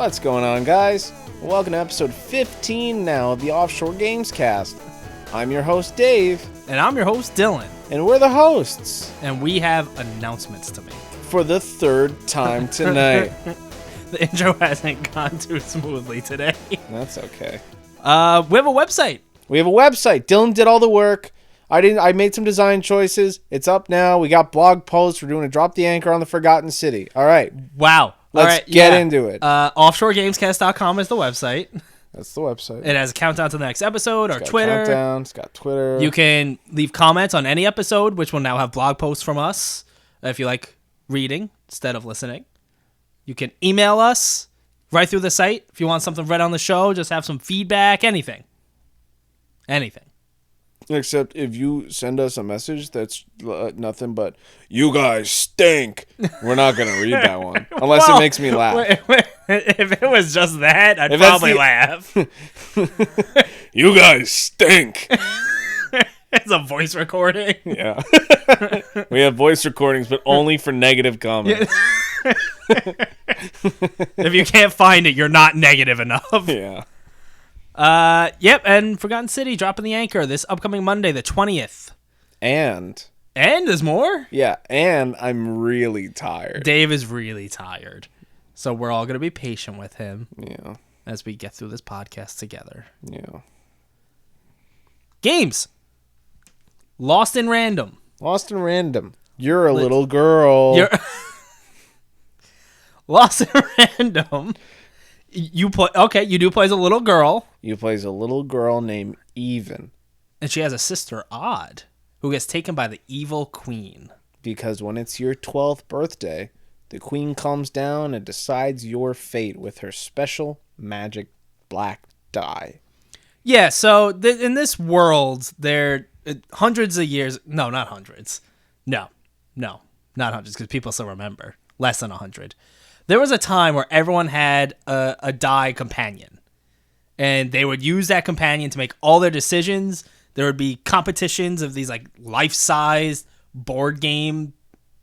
What's going on, guys? Welcome to episode 15 now of the Offshore Gamescast. I'm your host, Dave. And I'm your host, Dylan. And we're the hosts. And we have announcements to make. For the third time tonight. The intro hasn't gone too smoothly today. That's okay. We have a website. Dylan did all the work. I made some design choices. It's up now. We got blog posts. We're doing a Drop the Anchor on the Forgotten City. All right. Wow. Let's get into it. OffshoreGamescast.com is the website. That's the website. It has a countdown to the next episode, It's our got Twitter. Countdown. It's got Twitter. You can leave comments on any episode, which will now have blog posts from us if you like reading instead of listening. You can email us right through the site if you want something read on the show, just have some feedback, anything. Except if you send us a message that's nothing but, you guys stink, we're not going to read that one. Unless it makes me laugh. If it was just that, I'd probably laugh. You guys stink. It's a voice recording. Yeah. We have voice recordings, but only for negative comments. If you can't find it, you're not negative enough. Yeah. Yep, and Forgotten City dropping the anchor this upcoming Monday, the 20th. And there's more? Yeah, and I'm really tired. Dave is really tired. So we're all going to be patient with him. Yeah. As we get through this podcast together. Yeah. Games. Lost in Random. You're a little girl. Lost in Random. You do play as a little girl. You play as a little girl named Even. And she has a sister, Odd, who gets taken by the evil queen. Because when it's your 12th birthday, the queen comes down and decides your fate with her special magic black die. Yeah, so in this world, there hundreds of years... No, not hundreds. No, not hundreds, because people still remember. Less than 100. There was a time where everyone had a die companion. And they would use that companion to make all their decisions. There would be competitions of these like life-sized board game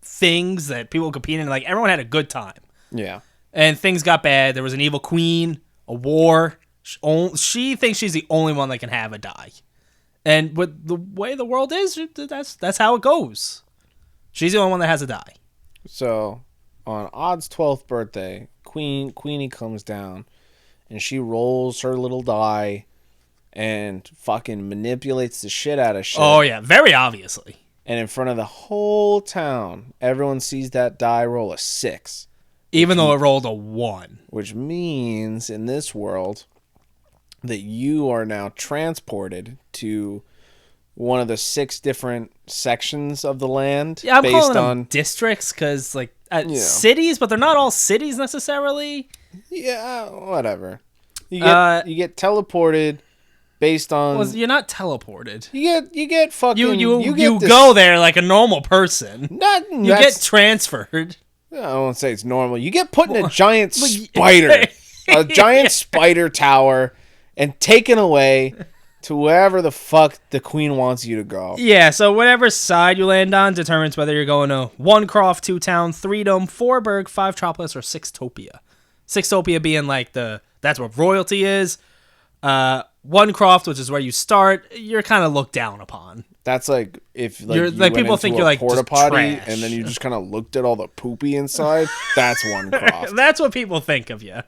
things that people compete in. Like everyone had a good time. Yeah. And things got bad. There was an evil queen, a war. She thinks she's the only one that can have a die. And with the way the world is, that's how it goes. She's the only one that has a die. So on Odd's 12th birthday, Queenie comes down and she rolls her little die and fucking manipulates the shit out of shit. Oh, yeah. Very obviously. And in front of the whole town, everyone sees that die roll a 6. Even though it rolled a 1. Which means, in this world, that you are now transported to one of the 6 different sections of the land. Yeah, I'm based calling on them districts because, like, cities, but they're not all cities necessarily. Yeah, whatever. You get teleported based on. Well, you're not teleported. You get fucking. You go there like a normal person. You get transferred. I won't say it's normal. You get put in a giant spider, a giant spider tower, and taken away to wherever the fuck the queen wants you to go. Yeah, so whatever side you land on determines whether you're going to 1 Croft, 2 Town, 3 Dome, 4 Burg, 5 Tropolis, or 6 Topia. 6 Topia being like that's where royalty is. 1 Croft, which is where you start, you're kind of looked down upon. That's like if like you people think you're like porta just potty trash. and then you just kind of looked at all the poopy inside. That's 1 Croft. That's what people think of you.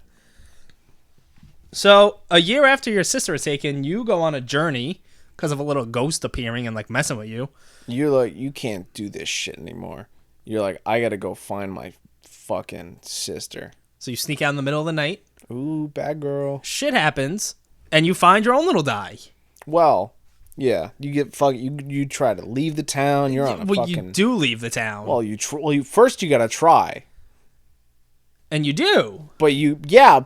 So, a year after your sister is taken, you go on a journey because of a little ghost appearing and, like, messing with you. You're like, you can't do this shit anymore. You're like, I gotta go find my fucking sister. So you sneak out in the middle of the night. Ooh, bad girl. Shit happens, and you find your own little die. Well, yeah. You get you try to leave the town. You're on a fucking... you do leave the town. Well, first you gotta try. And you do. But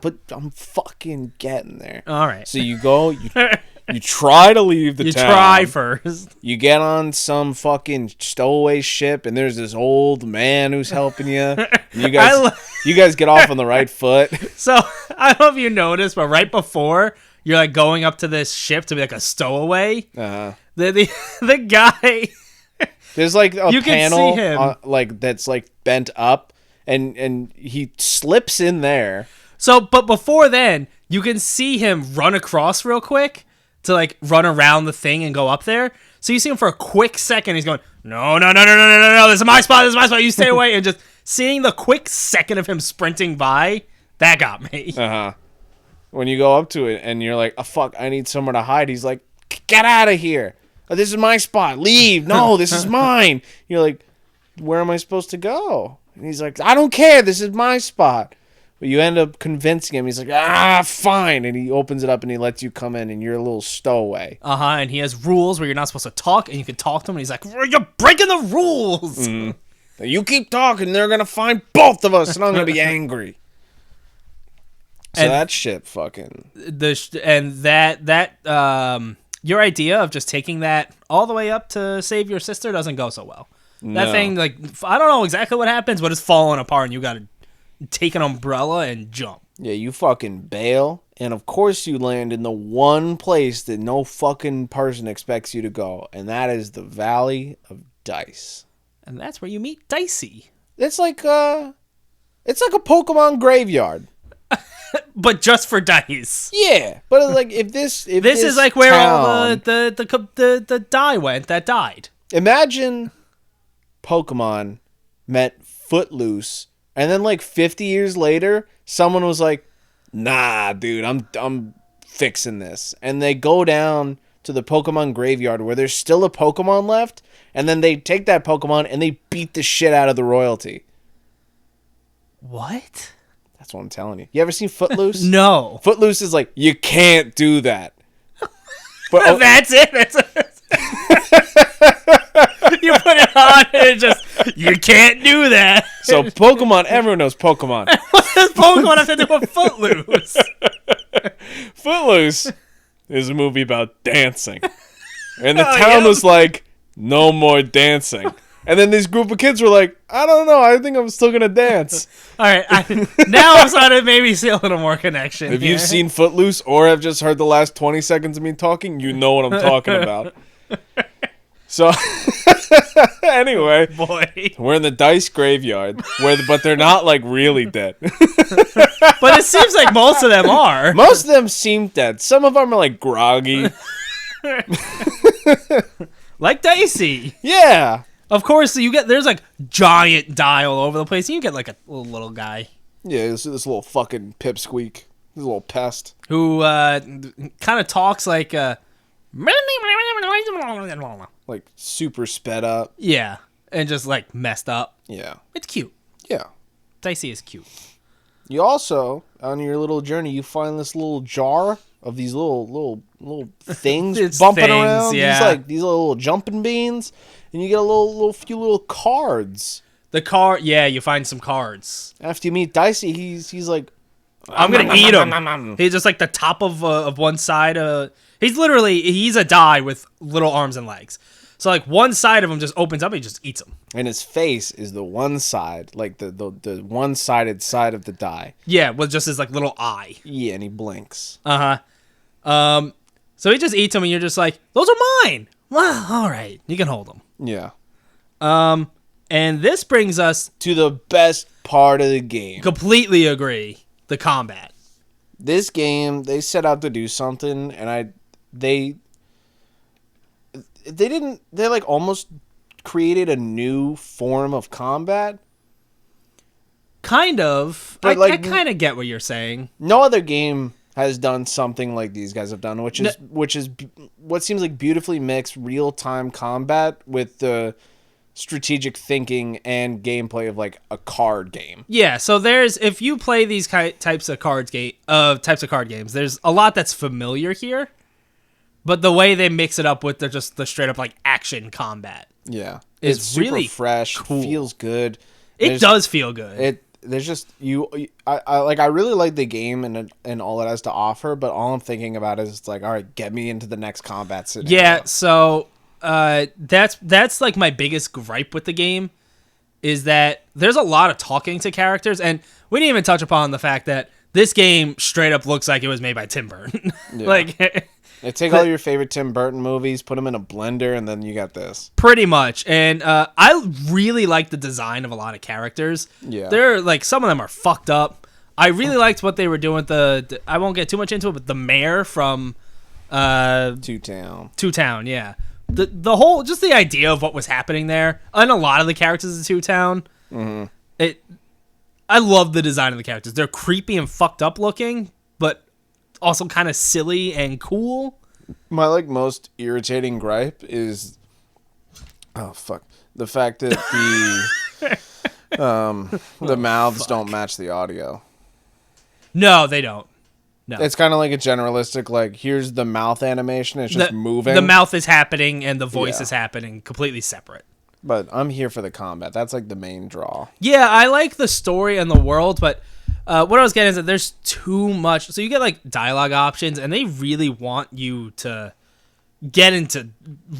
but I'm fucking getting there. All right. So you go, you try to leave the town. You try first. You get on some fucking stowaway ship, and there's this old man who's helping you. And you guys get off on the right foot. So, I don't know if you noticed, but right before you're like going up to this ship to be like a stowaway, the guy... There's like a you panel can see him. that's like bent up. And he slips in there. So, but before then, you can see him run across real quick to like run around the thing and go up there. So you see him for a quick second. He's going, no, this is my spot. This is my spot. You stay away. And just seeing the quick second of him sprinting by, that got me. When you go up to it and you're like, oh, fuck, I need somewhere to hide. He's like, get out of here. Oh, this is my spot. Leave. No, this is mine. You're like, where am I supposed to go? And he's like, I don't care. This is my spot. But you end up convincing him. He's like, fine. And he opens it up and he lets you come in and you're a little stowaway. And he has rules where you're not supposed to talk and you can talk to him and he's like, you're breaking the rules. Mm-hmm. You keep talking, they're going to find both of us and I'm going to be angry. So and that shit fucking... your idea of just taking that all the way up to save your sister doesn't go so well. No. That thing, like, I don't know exactly what happens, but it's falling apart and you got to take an umbrella and jump. Yeah, you fucking bail, and of course you land in the one place that no fucking person expects you to go, and that is the Valley of Dice. And that's where you meet Dicey. It's like a Pokemon graveyard. But just for dice. Yeah, but like if this is like where all the die went that died. Imagine Pokemon met Footloose, and then like 50 years later, someone was like, "Nah, dude, I'm fixing this," and they go down to the Pokemon graveyard where there's still a Pokemon left, and then they take that Pokemon and they beat the shit out of the royalty. What? That's what I'm telling you. You ever seen Footloose? No. Footloose is like, you can't do that. But that's it. You put it on and you can't do that. So Pokemon, everyone knows Pokemon. What does Pokemon have to do with Footloose? Footloose is a movie about dancing. And the town was like, no more dancing. And then this group of kids were like, I don't know, I think I'm still going to dance. All right, now I'm starting to maybe see a little more connection. If you've seen Footloose or have just heard the last 20 seconds of me talking, you know what I'm talking about. So, anyway, we're in the Dice graveyard, but they're not like really dead. But it seems like most of them are. Most of them seem dead. Some of them are like groggy. Like Dicey. Yeah. Of course, there's like giant die all over the place. You get like a little guy. Yeah, this little fucking pipsqueak. This little pest. Who kind of talks like... like super sped up. Yeah, and just like messed up. Yeah. It's cute. Yeah. Dicey is cute. You also, on your little journey, you find this little jar of these little things bumping around. Yeah. These little jumping beans. And you get a few little cards. You find some cards. After you meet Dicey, he's like, I'm gonna eat him. He's just like the top of one side. He's a die with little arms and legs. So like one side of him just opens up and he just eats him. And his face is the one side, like the one-sided side of the die. Yeah, with just his like little eye. Yeah, and he blinks. So he just eats them and you're just like, those are mine. Well, all right, you can hold them. Yeah. And this brings us to the best part of the game. Completely agree. The combat. This game, they set out to do something, and they like almost created a new form of combat. Kind of. But I kind of get what you're saying. No other game has done something like these guys have done, which is what seems like beautifully mixed real-time combat with the strategic thinking and gameplay of like a card game. Yeah, so if you play these types of card games, there's a lot that's familiar here, but the way they mix it up with the straight up like action combat, it's super really fresh, cool. Feels good. It does feel good. There's just I really like the game and all it has to offer, but all I'm thinking about is it's like, all right, get me into the next combat scenario. Yeah, so that's like my biggest gripe with the game is that there's a lot of talking to characters, and we didn't even touch upon the fact that this game straight up looks like it was made by Tim Burton. Yeah. They take all your favorite Tim Burton movies, put them in a blender, and then you got this. Pretty much. And I really like the design of a lot of characters. Yeah. They're like, some of them are fucked up. I really liked what they were doing with the I won't get too much into it, but the mayor from Two Town, yeah. The whole, just the idea of what was happening there, and a lot of the characters in Two Town, I love the design of the characters. They're creepy and fucked up looking, but also kind of silly and cool. My most irritating gripe is, the fact that the mouths don't match the audio. No, they don't. No. It's kind of like a generalistic, here's the mouth animation. It's just moving. The mouth is happening and the voice is happening completely separate. But I'm here for the combat. That's the main draw. Yeah, I like the story and the world, but what I was getting is that there's too much. So you get dialogue options, and they really want you to get into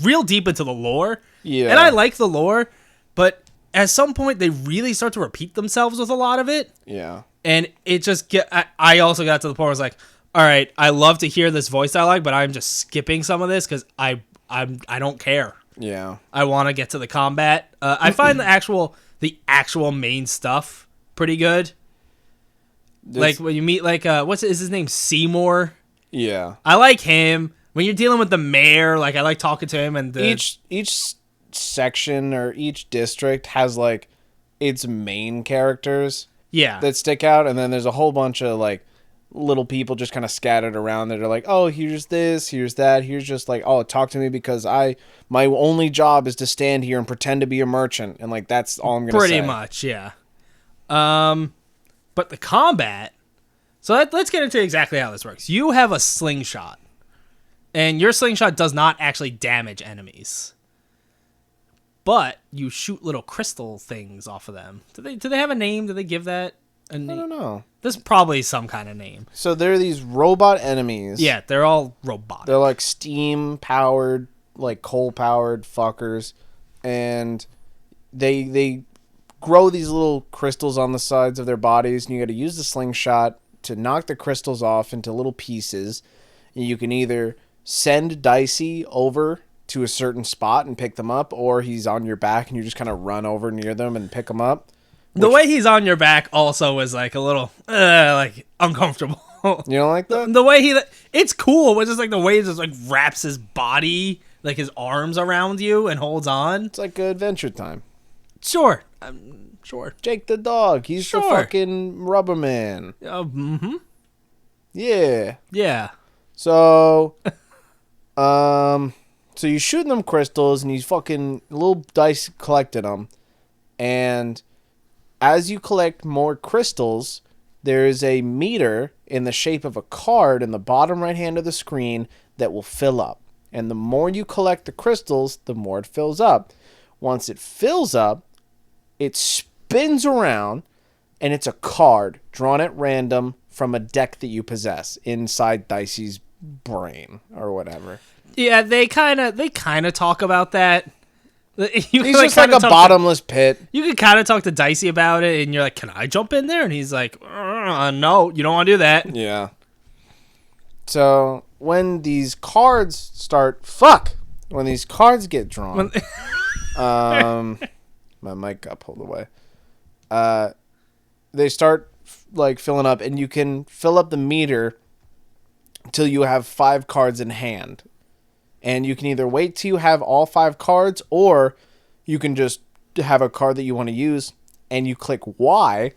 real deep into the lore. Yeah. And I like the lore, but at some point they really start to repeat themselves with a lot of it. Yeah. And it just I also got to the point where I was like, all right, I love to hear this voice dialogue, but I'm just skipping some of this because I don't care. Yeah. I want to get to the combat. I find the actual main stuff pretty good. When you meet is his name, Seymour? Yeah. I like him. When you're dealing with the mayor, I like talking to him, and each section or each district has its main characters. Yeah. That stick out, and then there's a whole bunch of little people just kind of scattered around that are oh, here's this, here's that, here's just oh, talk to me because my only job is to stand here and pretend to be a merchant, and that's all I'm gonna say. Pretty much, yeah. But the combat. So let's get into exactly how this works. You have a slingshot, and your slingshot does not actually damage enemies, but you shoot little crystal things off of them. Do they have a name? Do they give that a name? I don't know. There's probably some kind of name. So there are these robot enemies. Yeah, they're all robotic. They're steam-powered, coal-powered fuckers. And they grow these little crystals on the sides of their bodies, and you got to use the slingshot to knock the crystals off into little pieces. And you can either send Dicey over to a certain spot and pick them up, or he's on your back and you just kind of run over near them and pick them up. The way he's on your back also is a little uncomfortable. You don't like that? The way it's cool, but just the way he just wraps his body, his arms around you and holds on. It's like Adventure Time. Sure. Sure. Jake the dog. He's the fucking rubber man. Mm-hmm. Yeah. Yeah. So, so you shooting them crystals, and he's fucking little dice collecting them, and as you collect more crystals, there is a meter in the shape of a card in the bottom right hand of the screen that will fill up. And the more you collect the crystals, the more it fills up. Once it fills up, it spins around, and it's a card drawn at random from a deck that you possess inside Dicey's brain or whatever. Yeah, they kind of talk about that. He's just a bottomless pit. You can kind of talk to Dicey about it, and you're like, "Can I jump in there?" And he's like, "No, you don't want to do that." Yeah. So when these cards when these cards get drawn, my mic got pulled away. They start filling up, and you can fill up the meter until you have 5 cards in hand. And you can either wait till you have all 5 cards, or you can just have a card that you want to use, and you click Y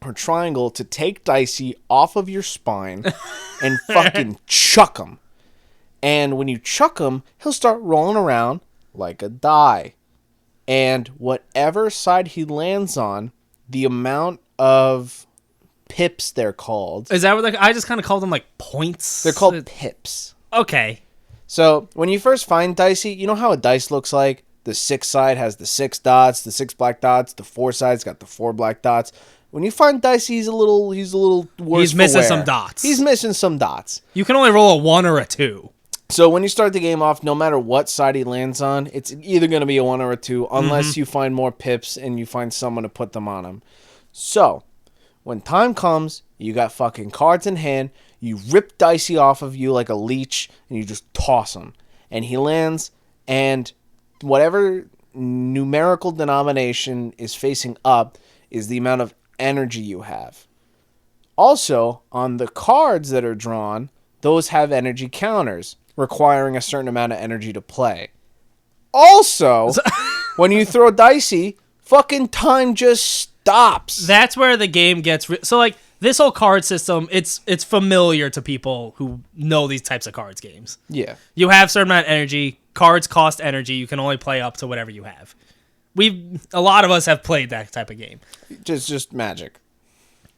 or triangle to take Dicey off of your spine and fucking chuck him. And when you chuck him, he'll start rolling around like a die. And whatever side he lands on, the amount of pips they're called. Is that what I just kind of called them points? They're called pips. Okay. So, when you first find Dicey, you know how a dice looks like? The 6 side has the 6 dots, the 6 black dots. The 4 side's got the 4 black dots. When you find Dicey, he's a little worse. He's missing some dots. He's missing some dots. You can only roll a 1 or a 2. So, when you start the game off, no matter what side he lands on, it's either going to be a 1 or a 2, unless you find more pips and you find someone to put them on him. So, when time comes, you got fucking cards in hand. You rip Dicey off of you like a leech, and you just toss him. And he lands, and whatever numerical denomination is facing up is the amount of energy you have. Also, on the cards that are drawn, those have energy counters, requiring a certain amount of energy to play. Also, when you throw dicey, fucking time just stops. That's where the game gets... So, like, this whole card system, it's familiar to people who know these types of cards games. Yeah. You have a certain amount of energy. Cards cost energy. You can only play up to whatever you have. A lot of us have played that type of game. Just Magic.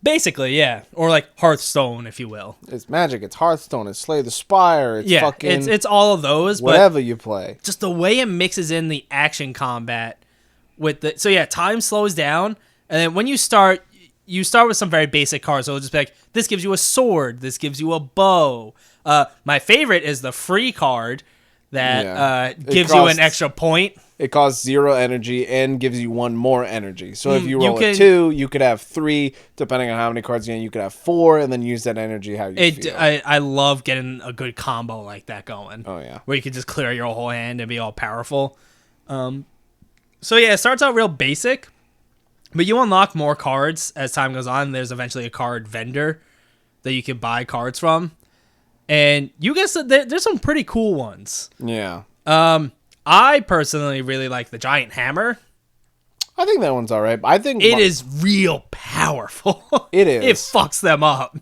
Basically, yeah. Or like Hearthstone, if you will. It's Magic, it's Hearthstone, it's Slay the Spire, it's fucking... It's all of those, whatever you play. Just the way it mixes in the action combat with the... So yeah, time slows down, and then when you start with some very basic cards. So it'll just be like, this gives you a sword, this gives you a bow. My favorite is the free card that gives you an extra point. It costs 0 energy and gives you 1 more energy. So if you roll a 2, you could have 3, depending on how many cards you get. You could have 4, and then use that energy how you feel. I love getting a good combo like that going. Oh, yeah. Where you can just clear your whole hand and be all powerful. So yeah, it starts out real basic, but you unlock more cards as time goes on. There's eventually a card vendor that you can buy cards from. And you get there's some pretty cool ones. Yeah. I personally really like the giant hammer. I think that one's all right. I think it is real powerful. It is. It fucks them up.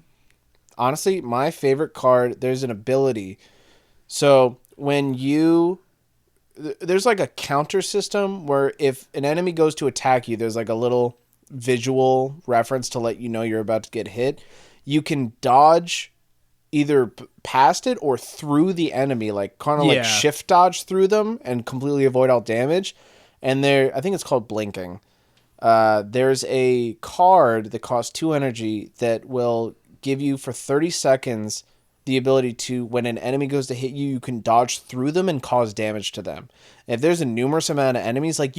Honestly, my favorite card, there's an ability. So when there's like a counter system where if an enemy goes to attack you, there's like a little visual reference to let you know you're about to get hit. You can dodge either past it or through the enemy, like kind of like shift dodge through them and completely avoid all damage. And I think it's called blinking. There's a card that costs 2 energy that will give you for 30 seconds the ability to, when an enemy goes to hit you, you can dodge through them and cause damage to them. And if there's a numerous amount of enemies, like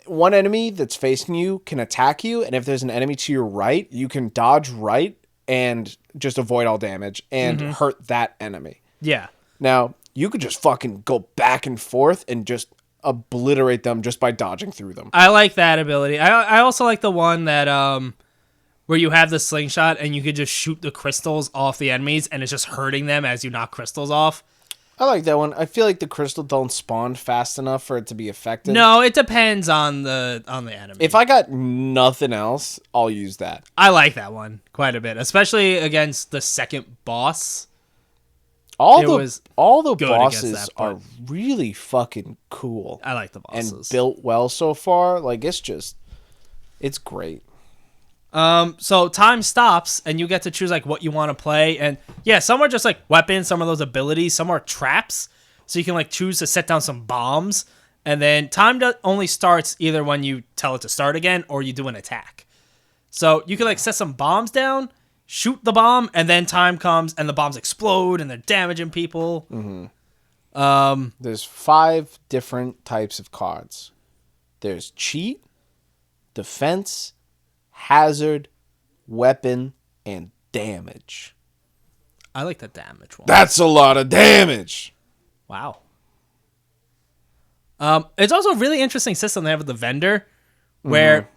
one enemy that's facing you can attack you, and if there's an enemy to your right, you can dodge right and just avoid all damage and hurt that enemy. Yeah. Now, you could just fucking go back and forth and just obliterate them just by dodging through them. I like that ability. I also like the one that where you have the slingshot and you could just shoot the crystals off the enemies and it's just hurting them as you knock crystals off. I like that one. I feel like the crystal don't spawn fast enough for it to be effective. No, it depends on the enemy. If I got nothing else, I'll use that. I like that one quite a bit, especially against the second boss. All the bosses are really fucking cool. I like the bosses. And built well so far. Like, it's great. So time stops and you get to choose like what you want to play, and yeah, some are just like weapons, some of those abilities, some are traps, so you can like choose to set down some bombs, and then time only starts either when you tell it to start again or you do an attack. So you can like set some bombs down, shoot the bomb, and then time comes and the bombs explode and they're damaging people. There's 5 different types of cards. There's cheat, defense, hazard, weapon, and damage. I like the damage one. That's a lot of damage. Wow. It's also a really interesting system they have with the vendor, where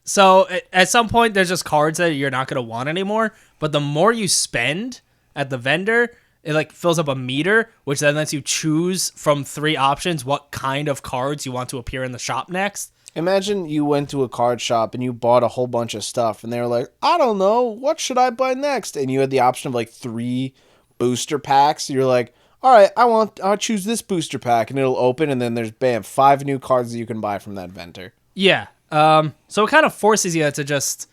so at some point there's just cards that you're not going to want anymore, but the more you spend at the vendor, it like fills up a meter, which then lets you choose from 3 options what kind of cards you want to appear in the shop next. Imagine you went to a card shop and you bought a whole bunch of stuff and they were like, I don't know, what should I buy next? And you had the option of like 3 booster packs. You're like, all right, I'll choose this booster pack, and it'll open and then there's 5 new cards that you can buy from that vendor. Yeah. So it kind of forces you to just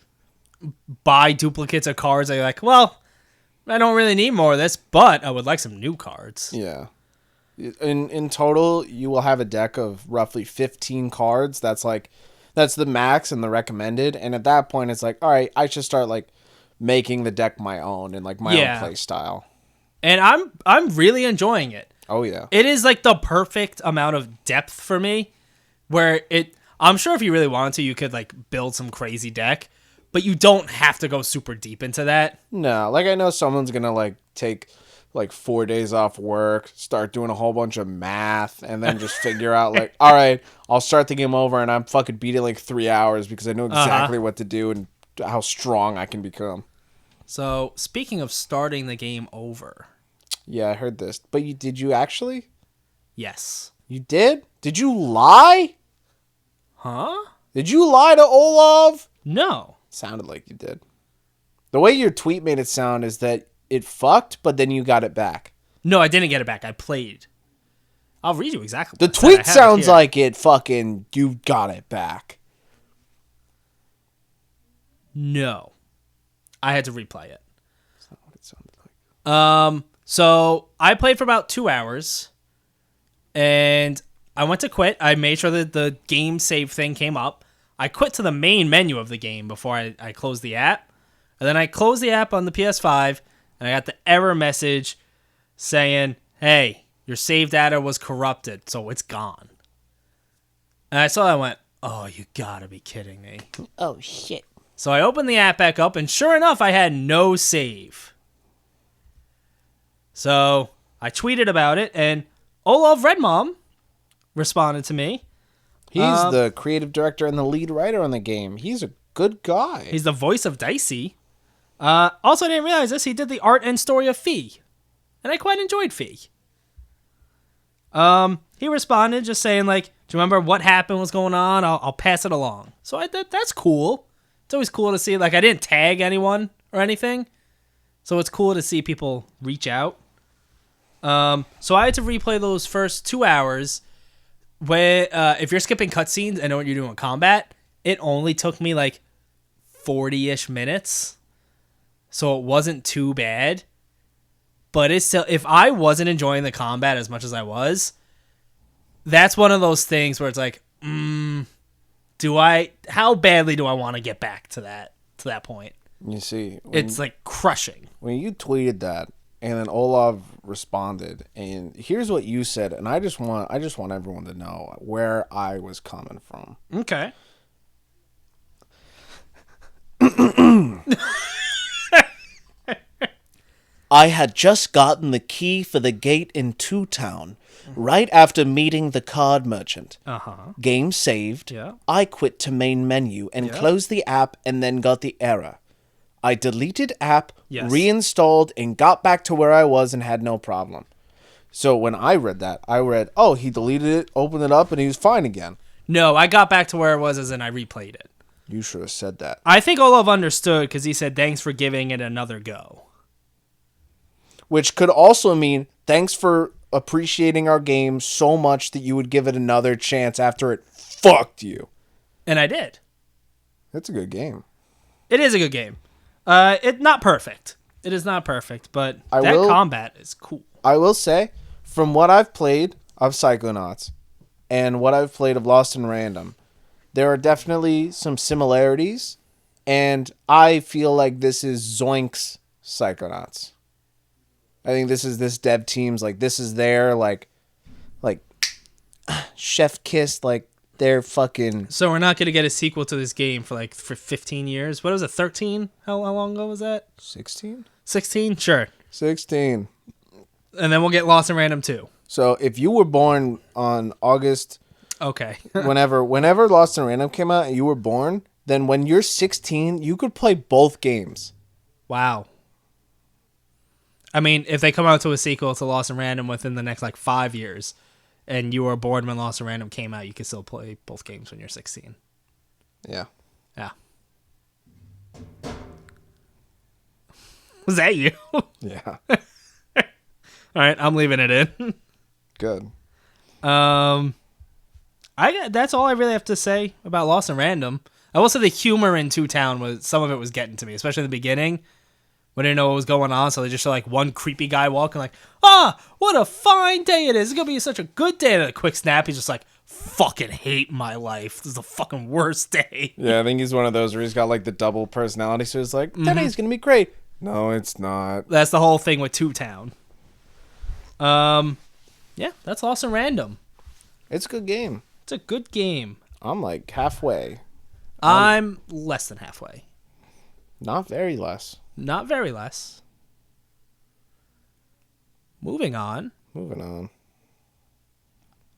buy duplicates of cards. That you're like, well, I don't really need more of this, but I would like some new cards. Yeah. In total, you will have a deck of roughly 15 cards. That's the max and the recommended. And at that point, it's like, all right, I should start like making the deck my own and like my own play style. And I'm really enjoying it. Oh yeah, it is like the perfect amount of depth for me. Where I'm sure if you really wanted to, you could like build some crazy deck, but you don't have to go super deep into that. No, like I know someone's gonna like take like 4 days off work, start doing a whole bunch of math, and then just figure out like, all right, I'll start the game over and I'm fucking beating like 3 hours because I know exactly what to do and how strong I can become. So, speaking of starting the game over. Yeah, I heard this. But did you actually? Yes. You did? Did you lie? Huh? Did you lie to Olav? No. Sounded like you did. The way your tweet made it sound is that it fucked, but then you got it back. No, I didn't get it back. I played. I'll read you exactly The what I said. tweet sounds like it fucking, you got it back. No. I had to replay it. That's not what it sounded like. So I played for about 2 hours, and I went to quit. I made sure that the game save thing came up. I quit to the main menu of the game before I closed the app. And then I closed the app on the PS5, and I got the error message saying, hey, your save data was corrupted, so it's gone. And I saw that and went, oh, you gotta be kidding me. Oh, shit. So I opened the app back up, and sure enough, I had no save. So I tweeted about it, and Olav Redmom responded to me. He's the creative director and the lead writer on the game. He's a good guy. He's the voice of Dicey. Also, I didn't realize this. He did the art and story of Fee. And I quite enjoyed Fee. He responded just saying, like, do you remember what happened, what's going on? I'll pass it along. So that's cool. It's always cool to see. Like, I didn't tag anyone or anything. So it's cool to see people reach out. So I had to replay those first 2 hours. Where if you're skipping cutscenes and know what you're doing in combat, it only took me like 40-ish minutes. So it wasn't too bad. But it's still, if I wasn't enjoying the combat as much as I was, that's one of those things where it's like, how badly do I want to get back to that point? You see, It's like crushing. When you tweeted that, and then Olav responded, and here's what you said, and I just want everyone to know where I was coming from. Okay. I had just gotten the key for the gate in Two Town, right after meeting the card merchant. Game saved. Yeah. I quit to main menu and closed the app and then got the error. I deleted app, reinstalled, and got back to where I was and had no problem. So when I read that, oh, he deleted it, opened it up, and he was fine again. No, I got back to where I was as in I replayed it. You should have said that. I think Olav understood because he said, thanks for giving it another go. Which could also mean, thanks for appreciating our game so much that you would give it another chance after it fucked you. And I did. It's a good game. It is a good game. It's not perfect. It is not perfect, but combat is cool. I will say, from what I've played of Psychonauts and what I've played of Lost in Random, there are definitely some similarities, and I feel like this is Zoink's Psychonauts. I think this is this dev team's, like, this is their, like chef kiss, like, they're fucking... So we're not going to get a sequel to this game for 15 years? What was it, 13? How long ago was that? 16? 16? Sure. 16. And then we'll get Lost in Random 2. So if you were born on August... Okay. whenever Lost in Random came out and you were born, then when you're 16, you could play both games. Wow. I mean, if they come out to a sequel to Lost in Random within the next 5 years, and you were born when Lost in Random came out, you can still play both games when you're 16. Yeah. Yeah. Was that you? Yeah. All right, I'm leaving it in. Good. That's all I really have to say about Lost in Random. I will say the humor in Two Town some of it was getting to me, especially in the beginning. We didn't know what was going on, so they just show one creepy guy walking what a fine day it is. It's going to be such a good day. And a quick snap, he's just fucking hate my life. This is the fucking worst day. Yeah, I think he's one of those where he's got the double personality, so he's today's going to be great. No, it's not. That's the whole thing with Two Town. Yeah, that's Lost in Random. It's a good game. It's a good game. I'm halfway. I'm less than halfway. Not very less. Not very less. Moving on. I'm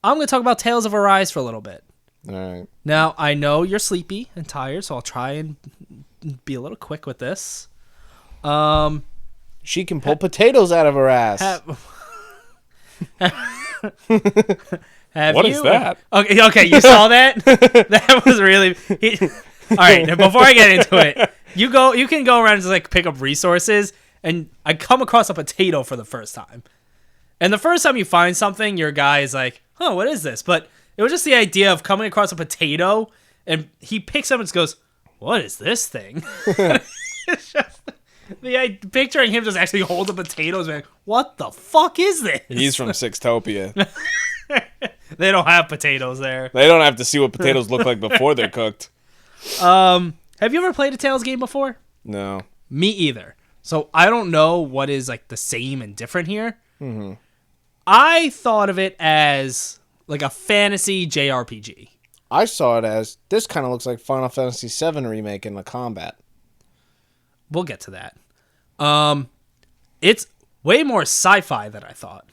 going to talk about Tales of Arise for a little bit. All right. Now, I know you're sleepy and tired, so I'll try and be a little quick with this. She can pull potatoes out of her ass. What is that? Okay, you saw that? That was really... All right, now before I get into it, you can go around and just like pick up resources, and I come across a potato for the first time. And the first time you find something, your guy is like, "Oh, what is this?" But it was just the idea of coming across a potato, and he picks up and just goes, "What is this thing?" It's just picturing him just actually hold the potatoes, and like, what the fuck is this? He's from Sextopia. They don't have potatoes there. They don't have to see what potatoes look like before they're cooked. Have you ever played a Tales game before? No. Me either. So I don't know what is like the same and different here. Mm-hmm. I thought of it as like a fantasy JRPG. I saw it as, this kind of looks like Final Fantasy VII Remake in the combat. We'll get to that. It's way more sci-fi than I thought.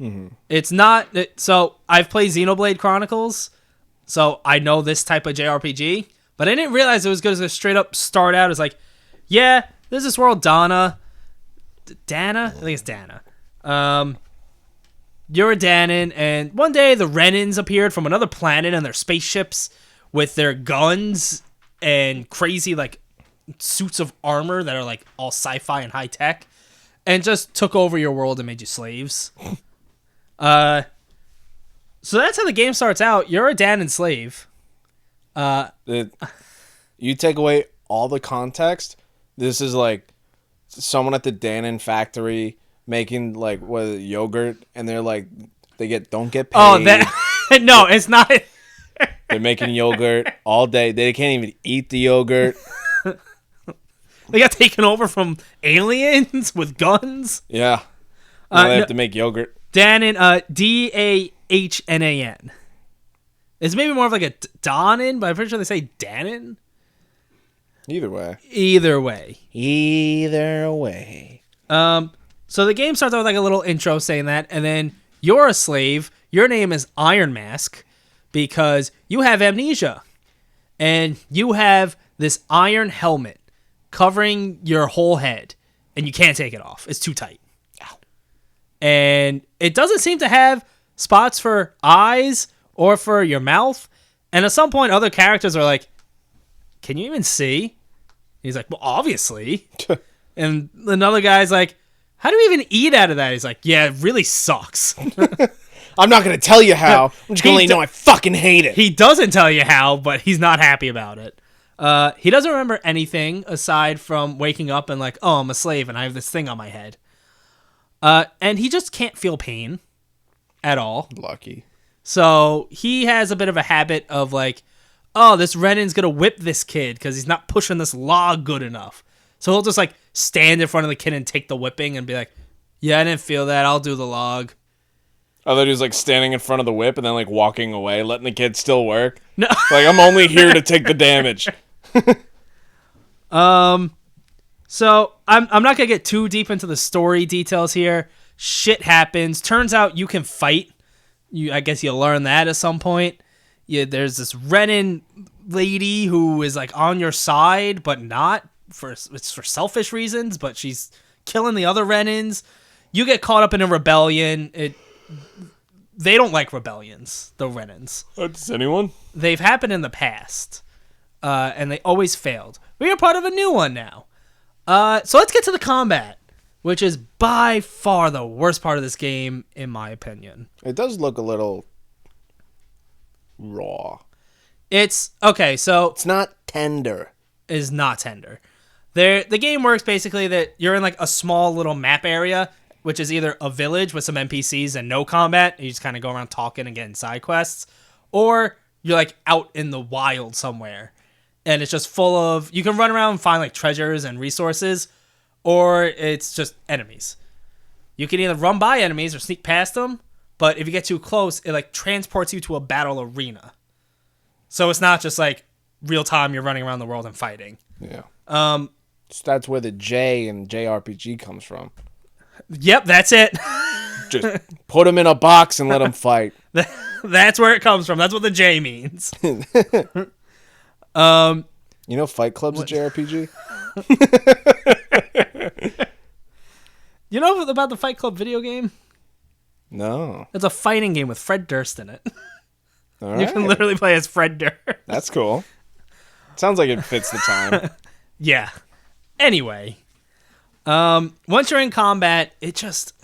Mm-hmm. It's not... So, I've played Xenoblade Chronicles, so I know this type of JRPG, but I didn't realize it was going to straight up start out as like, yeah, there's this world, Dana? I think it's Dana. You're a Danon, and one day the Renans appeared from another planet in their spaceships with their guns and crazy, like, suits of armor that are, like, all sci-fi and high-tech, and just took over your world and made you slaves. So that's how the game starts out. You're a Danon slave. You take away all the context, this is like someone at the Danon factory making like yogurt, and they're like don't get paid. Oh, that no, it's not. They're making yogurt all day. They can't even eat the yogurt. They got taken over from aliens with guns. Yeah, now they have to make yogurt. Danon, Dahnan. It's maybe more of like a Danon, but I'm pretty sure they say Danon. Either way. So the game starts out with like a little intro saying that, and then you're a slave. Your name is Iron Mask because you have amnesia, and you have this iron helmet covering your whole head, and you can't take it off. It's too tight. Ow. And it doesn't seem to have spots for eyes or for your mouth. And at some point, other characters are like, "Can you even see?" He's like, "Well, obviously." And another guy's like, "How do we even eat out of that?" He's like, "Yeah, it really sucks." I'm not going to tell you how. I'm just going to let you know I fucking hate it. He doesn't tell you how, but he's not happy about it. He doesn't remember anything aside from waking up and like, "Oh, I'm a slave and I have this thing on my head." And he just can't feel pain at all. Lucky. So he has a bit of a habit of like, "Oh, this Renan's going to whip this kid because he's not pushing this log good enough." So he'll just like stand in front of the kid and take the whipping and be like, "Yeah, I didn't feel that. I'll do the log." I thought he was like standing in front of the whip and then like walking away, letting the kid still work. No. Like, I'm only here to take the damage. So I'm not gonna get too deep into the story details here. Shit happens. Turns out you can fight. I guess you'll learn that at some point. Yeah, there's this Renan lady who is like on your side, but not it's for selfish reasons. But she's killing the other Renans. You get caught up in a rebellion. They don't like rebellions, the Renans. Does anyone? They've happened in the past, and they always failed. We are part of a new one now. So let's get to the combat, which is by far the worst part of this game, in my opinion. It does look a little raw. It's okay. So it's not tender. It is not tender. The game works basically that you're in like a small little map area, which is either a village with some NPCs and no combat, and you just kind of go around talking and getting side quests, or you're like out in the wild somewhere, and it's just full of, you can run around and find like treasures and resources, or it's just enemies. You can either run by enemies or sneak past them, but if you get too close, it like transports you to a battle arena. So it's not just like real time you're running around the world and fighting. Yeah. So that's where the J in JRPG comes from. Yep, that's it. Just put them in a box and let them fight. That's where it comes from. That's what the J means. You know Fight Club's a JRPG? You know about the Fight Club video game? No. It's a fighting game with Fred Durst in it. All You right. can literally play as Fred Durst. That's cool. Sounds like it fits the time. Yeah. Anyway, once you're in combat, it just...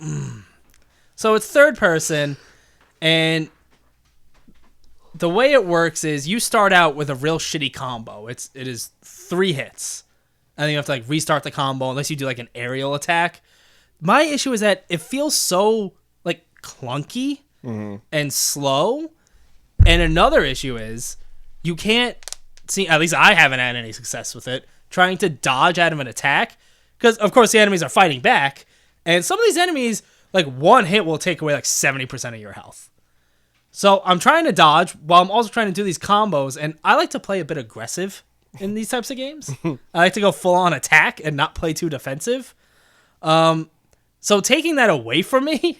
So it's third person, and the way it works is you start out with a real shitty combo. It is 3 hits. And then you have to like restart the combo unless you do like an aerial attack. My issue is that it feels so like clunky and slow. And another issue is you can't see, at least I haven't had any success with it, trying to dodge out of an attack. Because of course the enemies are fighting back. And some of these enemies, like one hit will take away like 70% of your health. So I'm trying to dodge while I'm also trying to do these combos. And I like to play a bit aggressive in these types of games. I like to go full on attack and not play too defensive. So taking that away from me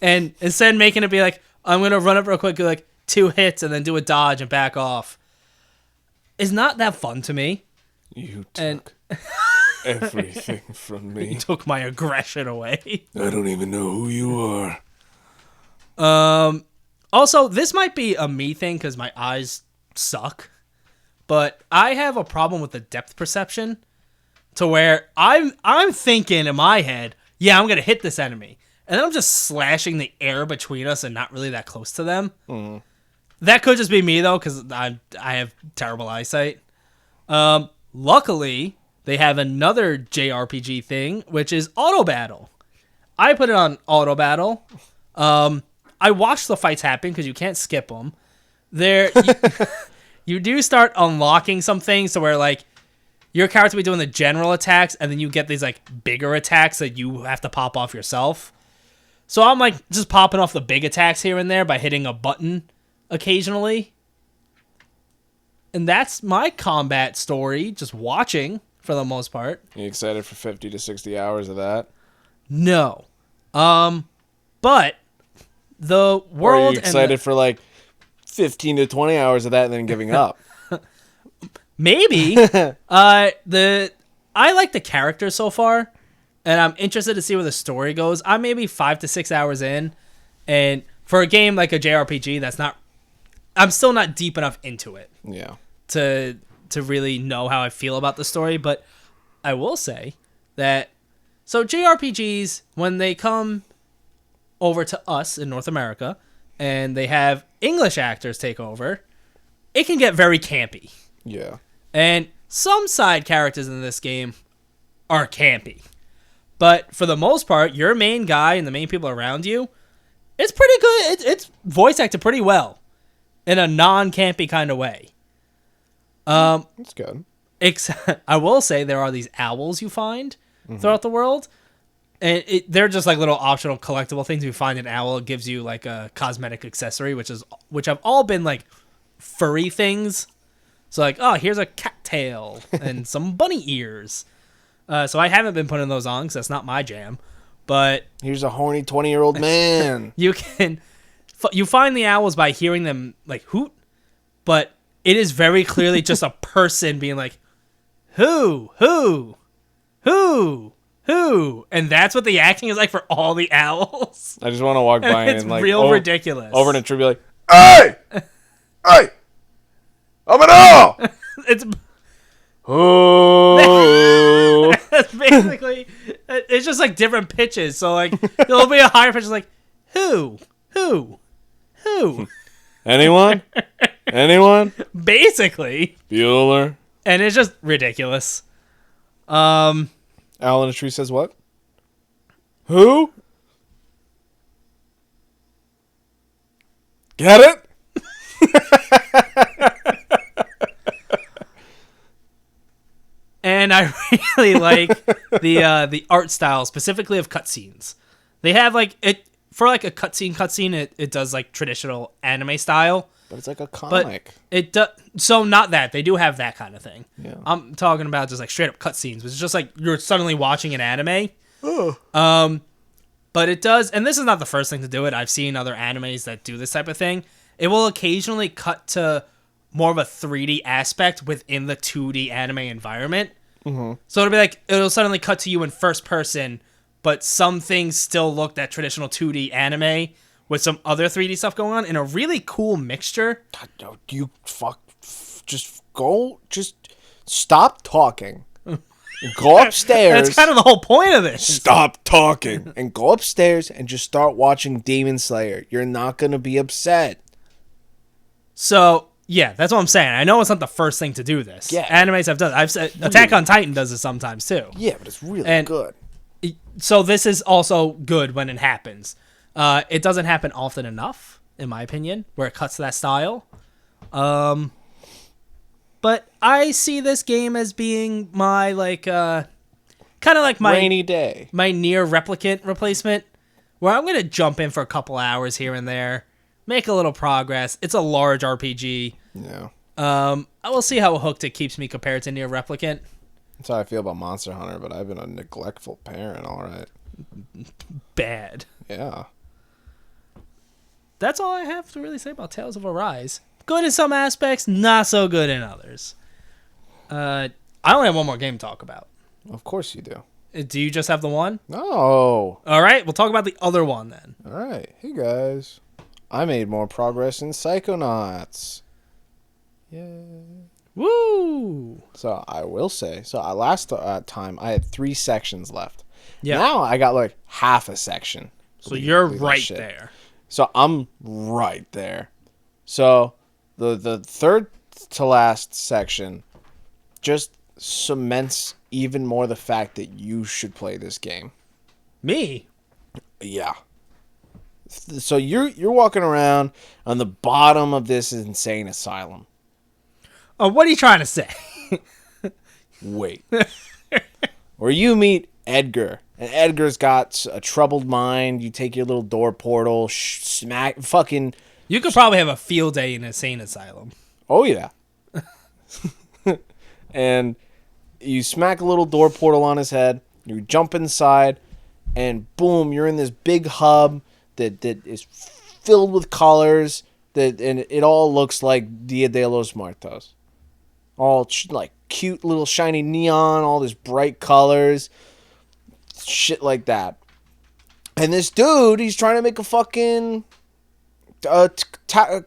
and instead making it be like, I'm going to run up real quick, do like 2 hits and then do a dodge and back off is not that fun to me. You took everything from me. You took my aggression away. I don't even know who you are. Also, this might be a me thing because my eyes suck. But I have a problem with the depth perception to where I'm thinking in my head, yeah, I'm going to hit this enemy. And then I'm just slashing the air between us and not really that close to them. That could just be me, though, because I have terrible eyesight. Luckily, they have another JRPG thing, which is auto battle. I put it on auto battle. I watch the fights happen because you can't skip them. You do start unlocking some things to where, like, your character will be doing the general attacks, and then you get these, like, bigger attacks that you have to pop off yourself. So I'm, like, just popping off the big attacks here and there by hitting a button occasionally. And that's my combat story, just watching, for the most part. You excited for 50 to 60 hours of that? No. But the world... Or are you excited for, like, 15 to 20 hours of that and then giving up? Maybe. I like the characters so far, and I'm interested to see where the story goes. I'm maybe 5 to 6 hours in, and for a game like a JRPG, I'm still not deep enough into it. Yeah. To really know how I feel about the story, but I will say that so JRPGs, when they come over to us in North America and they have English actors take over, it can get very campy. Yeah. And some side characters in this game are campy. But for the most part, your main guy and the main people around you, it's pretty good. It's voice acted pretty well in a non-campy kind of way. That's good. I will say there are these owls you find throughout the world. And they're just like little optional collectible things. You find an owl, it gives you like a cosmetic accessory, which have all been like furry things. So like, oh, here's a cat tail and some bunny ears. So I haven't been putting those on because that's not my jam. But here's a horny 20-year-old man. you find the owls by hearing them like hoot, but it is very clearly just a person being like, who, and that's what the acting is like for all the owls. I just want to walk by it's and like real ridiculous. Over in a tree, be like, hey, I'm an owl. It's oh. that's basically it's just like different pitches. So like there'll be a higher pitch like who, anyone, basically Bueller, and it's just ridiculous. Owl in a tree says what? Who? Get it? And I really like the art style, specifically of cutscenes. They have like it for like a cutscene. It does like traditional anime style. But it's like a comic. But it does so not that they do have that kind of thing. Yeah. I'm talking about just like straight up cutscenes, which is just like you're suddenly watching an anime. Oh. But it does, and this is not the first thing to do it. I've seen other animes that do this type of thing. It will occasionally cut to more of a 3D aspect within the 2D anime environment. Mm-hmm. So it'll be like it'll suddenly cut to you in first person, but some things still look that traditional 2D anime with some other 3D stuff going on in a really cool mixture. God, you just stop talking. Go upstairs. That's kind of the whole point of this. Stop talking and go upstairs and just start watching Demon Slayer. You're not going to be upset. So, yeah, that's what I'm saying. I know it's not the first thing to do this. Yeah. Animes have done it. I've said Attack on Titan does it sometimes too. Yeah, but it's really good. So this is also good when it happens. It doesn't happen often enough, in my opinion, where it cuts to that style. But I see this game as being my kind of like my rainy day, my near replicant replacement, where I'm gonna jump in for a couple hours here and there, make a little progress. It's a large RPG. Yeah. I will see how hooked it keeps me compared to near replicant. That's how I feel about Monster Hunter, but I've been a neglectful parent. All right. Bad. Yeah. That's all I have to really say about Tales of Arise. Good in some aspects, not so good in others. I only have one more game to talk about. Of course you do. Do you just have the one? No. All right, we'll talk about the other one then. All right. Hey, guys. I made more progress in Psychonauts. Yay. Woo! So I will say, last time I had 3 sections left. Yeah. Now I got like half a section. So you're right there. So I'm right there. So the third to last section just cements even more the fact that you should play this game. Me? Yeah. So you're walking around on the bottom of this insane asylum. Oh, what are you trying to say? Wait. Where you meet Edgar. And Edgar's got a troubled mind. You take your little door portal, smack, fucking... You could probably have a field day in an insane asylum. Oh, yeah. And you smack a little door portal on his head. You jump inside, and boom, you're in this big hub that is filled with colors. And it all looks like Dia de los Muertos. All like cute little shiny neon, all this bright colors. Shit like that. And this dude, he's trying to make a fucking tower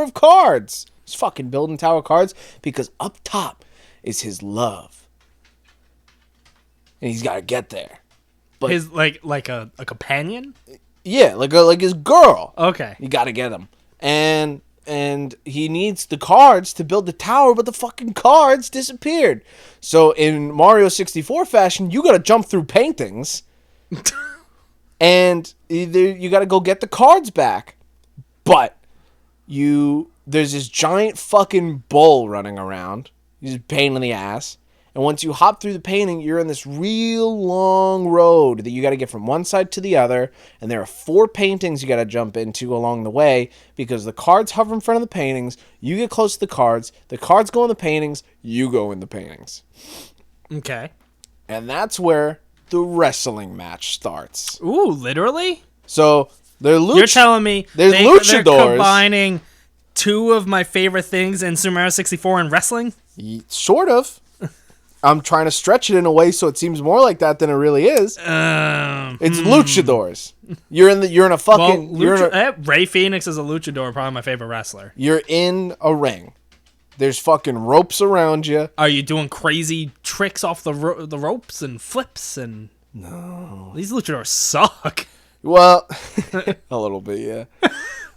of cards. He's fucking building tower of cards because up top is his love. And he's got to get there. But his like a companion? Yeah, like his girl. Okay. You got to get him. And he needs the cards to build the tower, but the fucking cards disappeared. So in Mario 64 fashion, you got to jump through paintings. And you got to go get the cards back. But there's this giant fucking bull running around. He's a pain in the ass. And once you hop through the painting, you're in this real long road that you got to get from one side to the other. And there are 4 paintings you got to jump into along the way because the cards hover in front of the paintings. You get close to the cards go in the paintings. You go in the paintings. Okay. And that's where the wrestling match starts. Ooh, literally? So you're telling me there's luchadors. They're combining 2 of my favorite things in Super Mario 64 and wrestling? Sort of. I'm trying to stretch it in a way so it seems more like that than it really is. It's luchadors. You're in a fucking. Ray Phoenix is a luchador, probably my favorite wrestler. You're in a ring. There's fucking ropes around you. Are you doing crazy tricks off the ropes and flips and? No. These luchadors suck. Well, a little bit, yeah.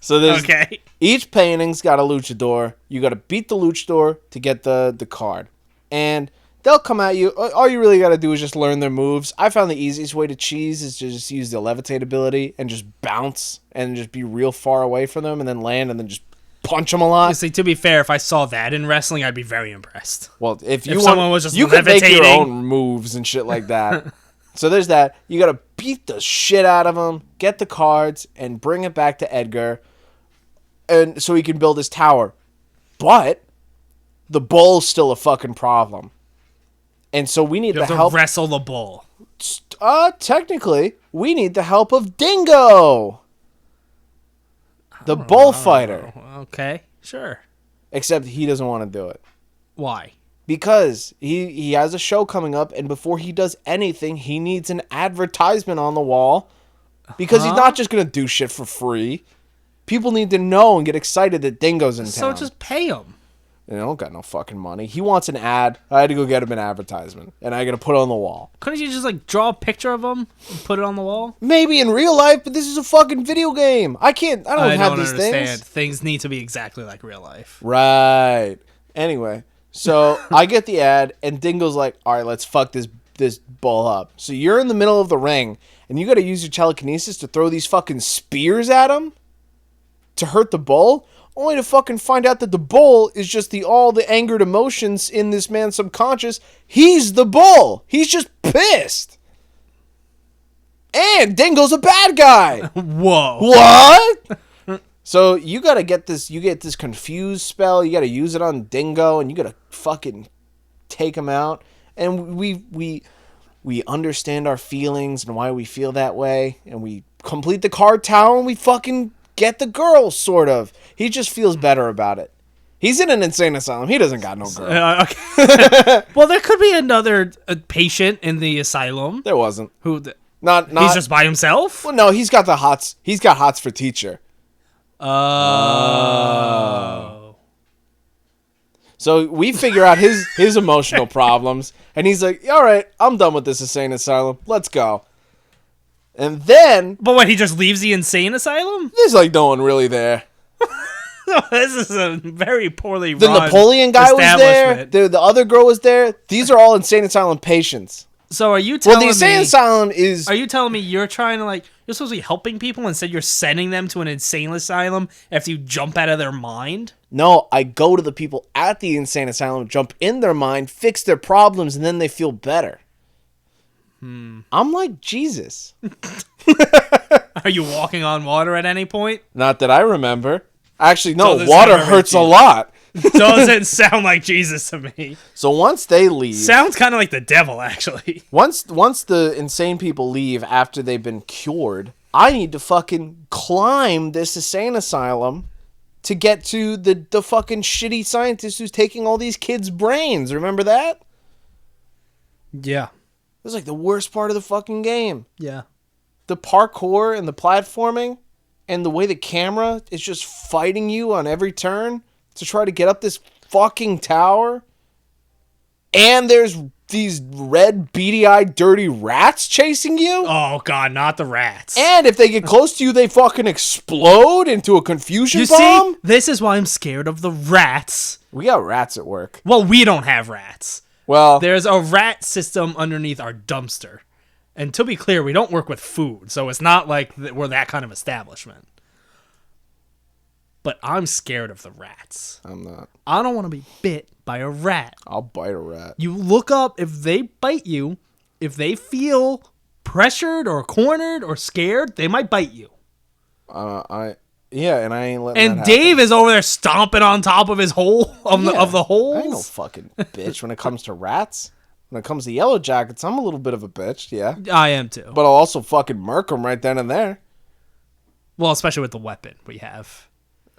So there's okay. Each painting's got a luchador. You got to beat the luchador to get the card, and they'll come at you. All you really got to do is just learn their moves. I found the easiest way to cheese is to just use the levitate ability and just bounce and just be real far away from them and then land and then just punch them a lot. See, to be fair, if I saw that in wrestling, I'd be very impressed. Well, if someone was just you could make your levitating. own moves and shit like that. So there's that. You got to beat the shit out of them, get the cards, and bring it back to Edgar, and so he can build his tower. But the bull's still a fucking problem. And so we need you have the to help. Wrestle the bull. Technically, we need the help of Dingo, the bullfighter. Okay, sure. Except he doesn't want to do it. Why? Because he has a show coming up, and before he does anything, he needs an advertisement on the wall. Because he's not just going to do shit for free. People need to know and get excited that Dingo's in town. So just pay him. They don't got no fucking money. He wants an ad. I had to go get him an advertisement, and I got to put it on the wall. Couldn't you just like draw a picture of him and put it on the wall? Maybe in real life, but this is a fucking video game. I don't have these things. Things need to be exactly like real life. Right. Anyway, so I get the ad, and Dingo's like, all right, let's fuck this bull up. So you're in the middle of the ring, and you got to use your telekinesis to throw these fucking spears at him to hurt the bull, only to fucking find out that the bull is just all the angered emotions in this man's subconscious. He's the bull. He's just pissed. And Dingo's a bad guy. Whoa. What? So you got to get this, you get this confused spell, you got to use it on Dingo, and you got to fucking take him out. And we understand our feelings and why we feel that way, and we complete the card tower, and we fucking get the girl, sort of. He just feels better about it. He's in an insane asylum. He doesn't got no girl. Okay. Well, there could be another patient in the asylum. There wasn't. Not. He's just by himself? Well, no, he's got the hots. He's got hots for teacher. Oh. So we figure out his emotional problems, and he's like, all right, I'm done with this insane asylum. Let's go. And then... But what, he just leaves the insane asylum? There's like no one really there. This is a very poorly the run Napoleon guy was there. The other girl was there. These are all insane asylum patients. So are you telling me... Well, the insane asylum is... Are you telling me you're trying to, like... You're supposed to be helping people, instead you're sending them to an insane asylum after you jump out of their mind? No, I go to the people at the insane asylum, jump in their mind, fix their problems, and then they feel better. I'm like Jesus. Are you walking on water at any point? Not that I remember. Actually, no, Doesn't water sound very hurts a lot. Doesn't sound like Jesus to me. So once they leave... Sounds kind of like the devil, actually. Once the insane people leave after they've been cured, I need to fucking climb this insane asylum to get to the fucking shitty scientist who's taking all these kids' brains. Remember that? Yeah. It was like the worst part of the fucking game. Yeah. The parkour and the platforming and the way the camera is just fighting you on every turn to try to get up this fucking tower. And there's these red, beady-eyed, dirty rats chasing you. Oh, God, not the rats. And if they get close to you, they fucking explode into a confusion bomb. See, this is why I'm scared of the rats. We got rats at work. Well, we don't have rats. Well, there's a rat system underneath our dumpster. And to be clear, we don't work with food, so it's not like we're that kind of establishment. But I'm scared of the rats. I'm not. I don't want to be bit by a rat. I'll bite a rat. You look up, if they bite you, if they feel pressured or cornered or scared, they might bite you. Yeah, and I ain't letting And that Dave happen. is over there stomping on top of his hole of the holes. I ain't no fucking bitch when it comes to rats. When it comes to yellow jackets, I'm a little bit of a bitch, yeah. I am too. But I'll also fucking murk them right then and there. Well, especially with the weapon we have.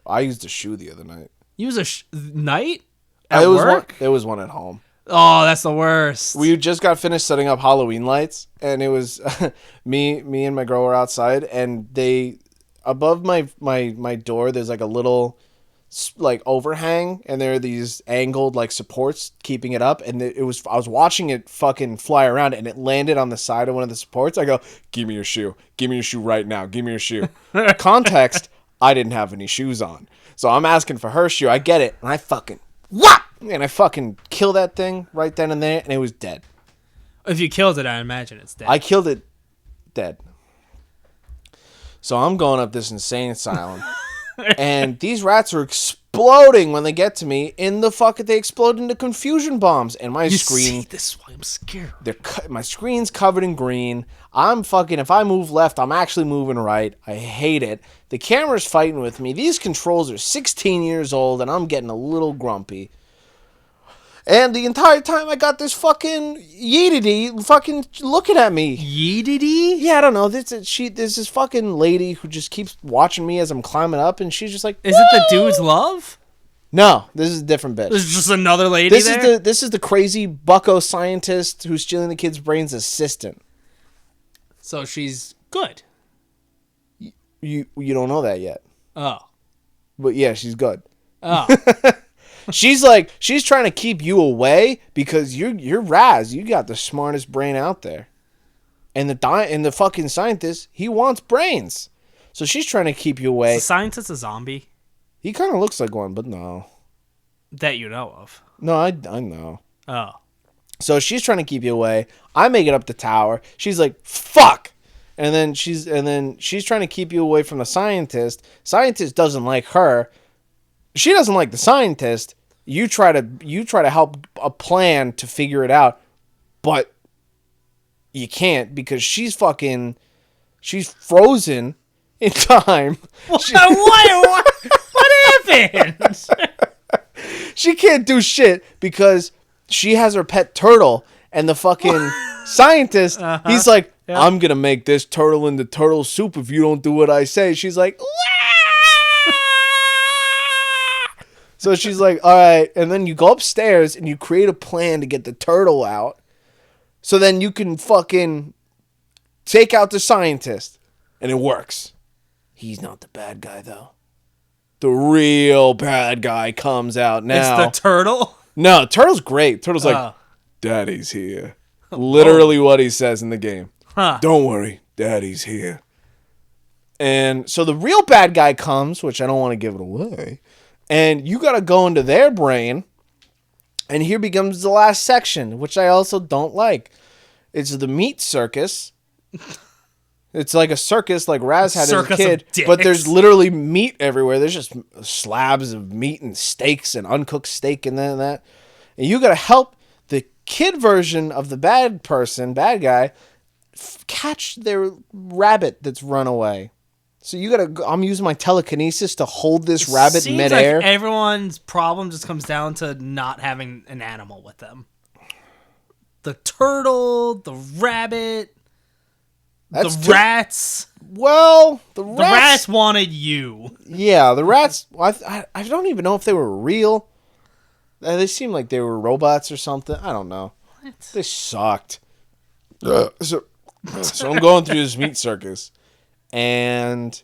I used a shoe the other night. Use a knight at work? There was one at home. Oh, that's the worst. We just got finished setting up Halloween lights, and it was me and my girl were outside, and they above my door. There's like a little like overhang, and there are these angled like supports keeping it up. And I was watching it fucking fly around, and it landed on the side of one of the supports. I go, "Give me your shoe! Give me your shoe right now! Give me your shoe!" Context: I didn't have any shoes on, so I'm asking for her shoe. I get it, and I fucking whop, and I fucking kill that thing right then and there, and it was dead. If you killed it, I imagine it's dead. I killed it dead. So I'm going up this insane asylum, and these rats are exploding when they get to me. They explode into confusion bombs, and my screen. See, this is why I'm scared. My screen's covered in green. I'm fucking. If I move left, I'm actually moving right. I hate it. The camera's fighting with me. These controls are 16 years old, and I'm getting a little grumpy. And the entire time I got this fucking Yeetity fucking looking at me. Yeetity? Yeah, I don't know. There's this fucking lady who just keeps watching me as I'm climbing up, and she's just like, Is it the dude's love? No, this is a different bitch. There's just another lady This there? is the crazy bucko scientist who's stealing the kid's brain's assistant. So she's good. You don't know that yet. Oh. But yeah, she's good. Oh. She's trying to keep you away because you're Raz. You got the smartest brain out there. And the fucking scientist, he wants brains. So she's trying to keep you away. Is the scientist a zombie? He kind of looks like one, but no. That you know of. No, I know. Oh. So she's trying to keep you away. I make it up the tower. She's like, fuck. And then she's trying to keep you away from the scientist. Scientist doesn't like her. She doesn't like the scientist. You try to help a plan to figure it out, but you can't because she's frozen in time. What happened? She can't do shit because she has her pet turtle, and the fucking scientist, he's like, I'm gonna make this turtle into turtle soup if you don't do what I say. She's like, Wah! So she's like, all right, and then you go upstairs and you create a plan to get the turtle out, so then you can fucking take out the scientist, and it works. He's not the bad guy though. The real bad guy comes out now. It's the turtle? No, Turtle's great. Turtle's like, Daddy's here. Literally what he says in the game. Huh. Don't worry, Daddy's here. And so the real bad guy comes, which I don't want to give it away, and you got to go into their brain, and here becomes the last section, which I also don't like. It's the meat circus. It's like a circus like Raz had as a kid, but there's literally meat everywhere. There's just slabs of meat and steaks and uncooked steak and that. And you got to help the kid version of the bad guy, catch their rabbit that's run away. So you got to, I'm using my telekinesis to hold this rabbit in midair. Like everyone's problem just comes down to not having an animal with them. The turtle, the rabbit... The rats. Well, the rats wanted you. Yeah, the rats. I don't even know if they were real. They seemed like they were robots or something. I don't know. What? They sucked. So I'm going through this meat circus, and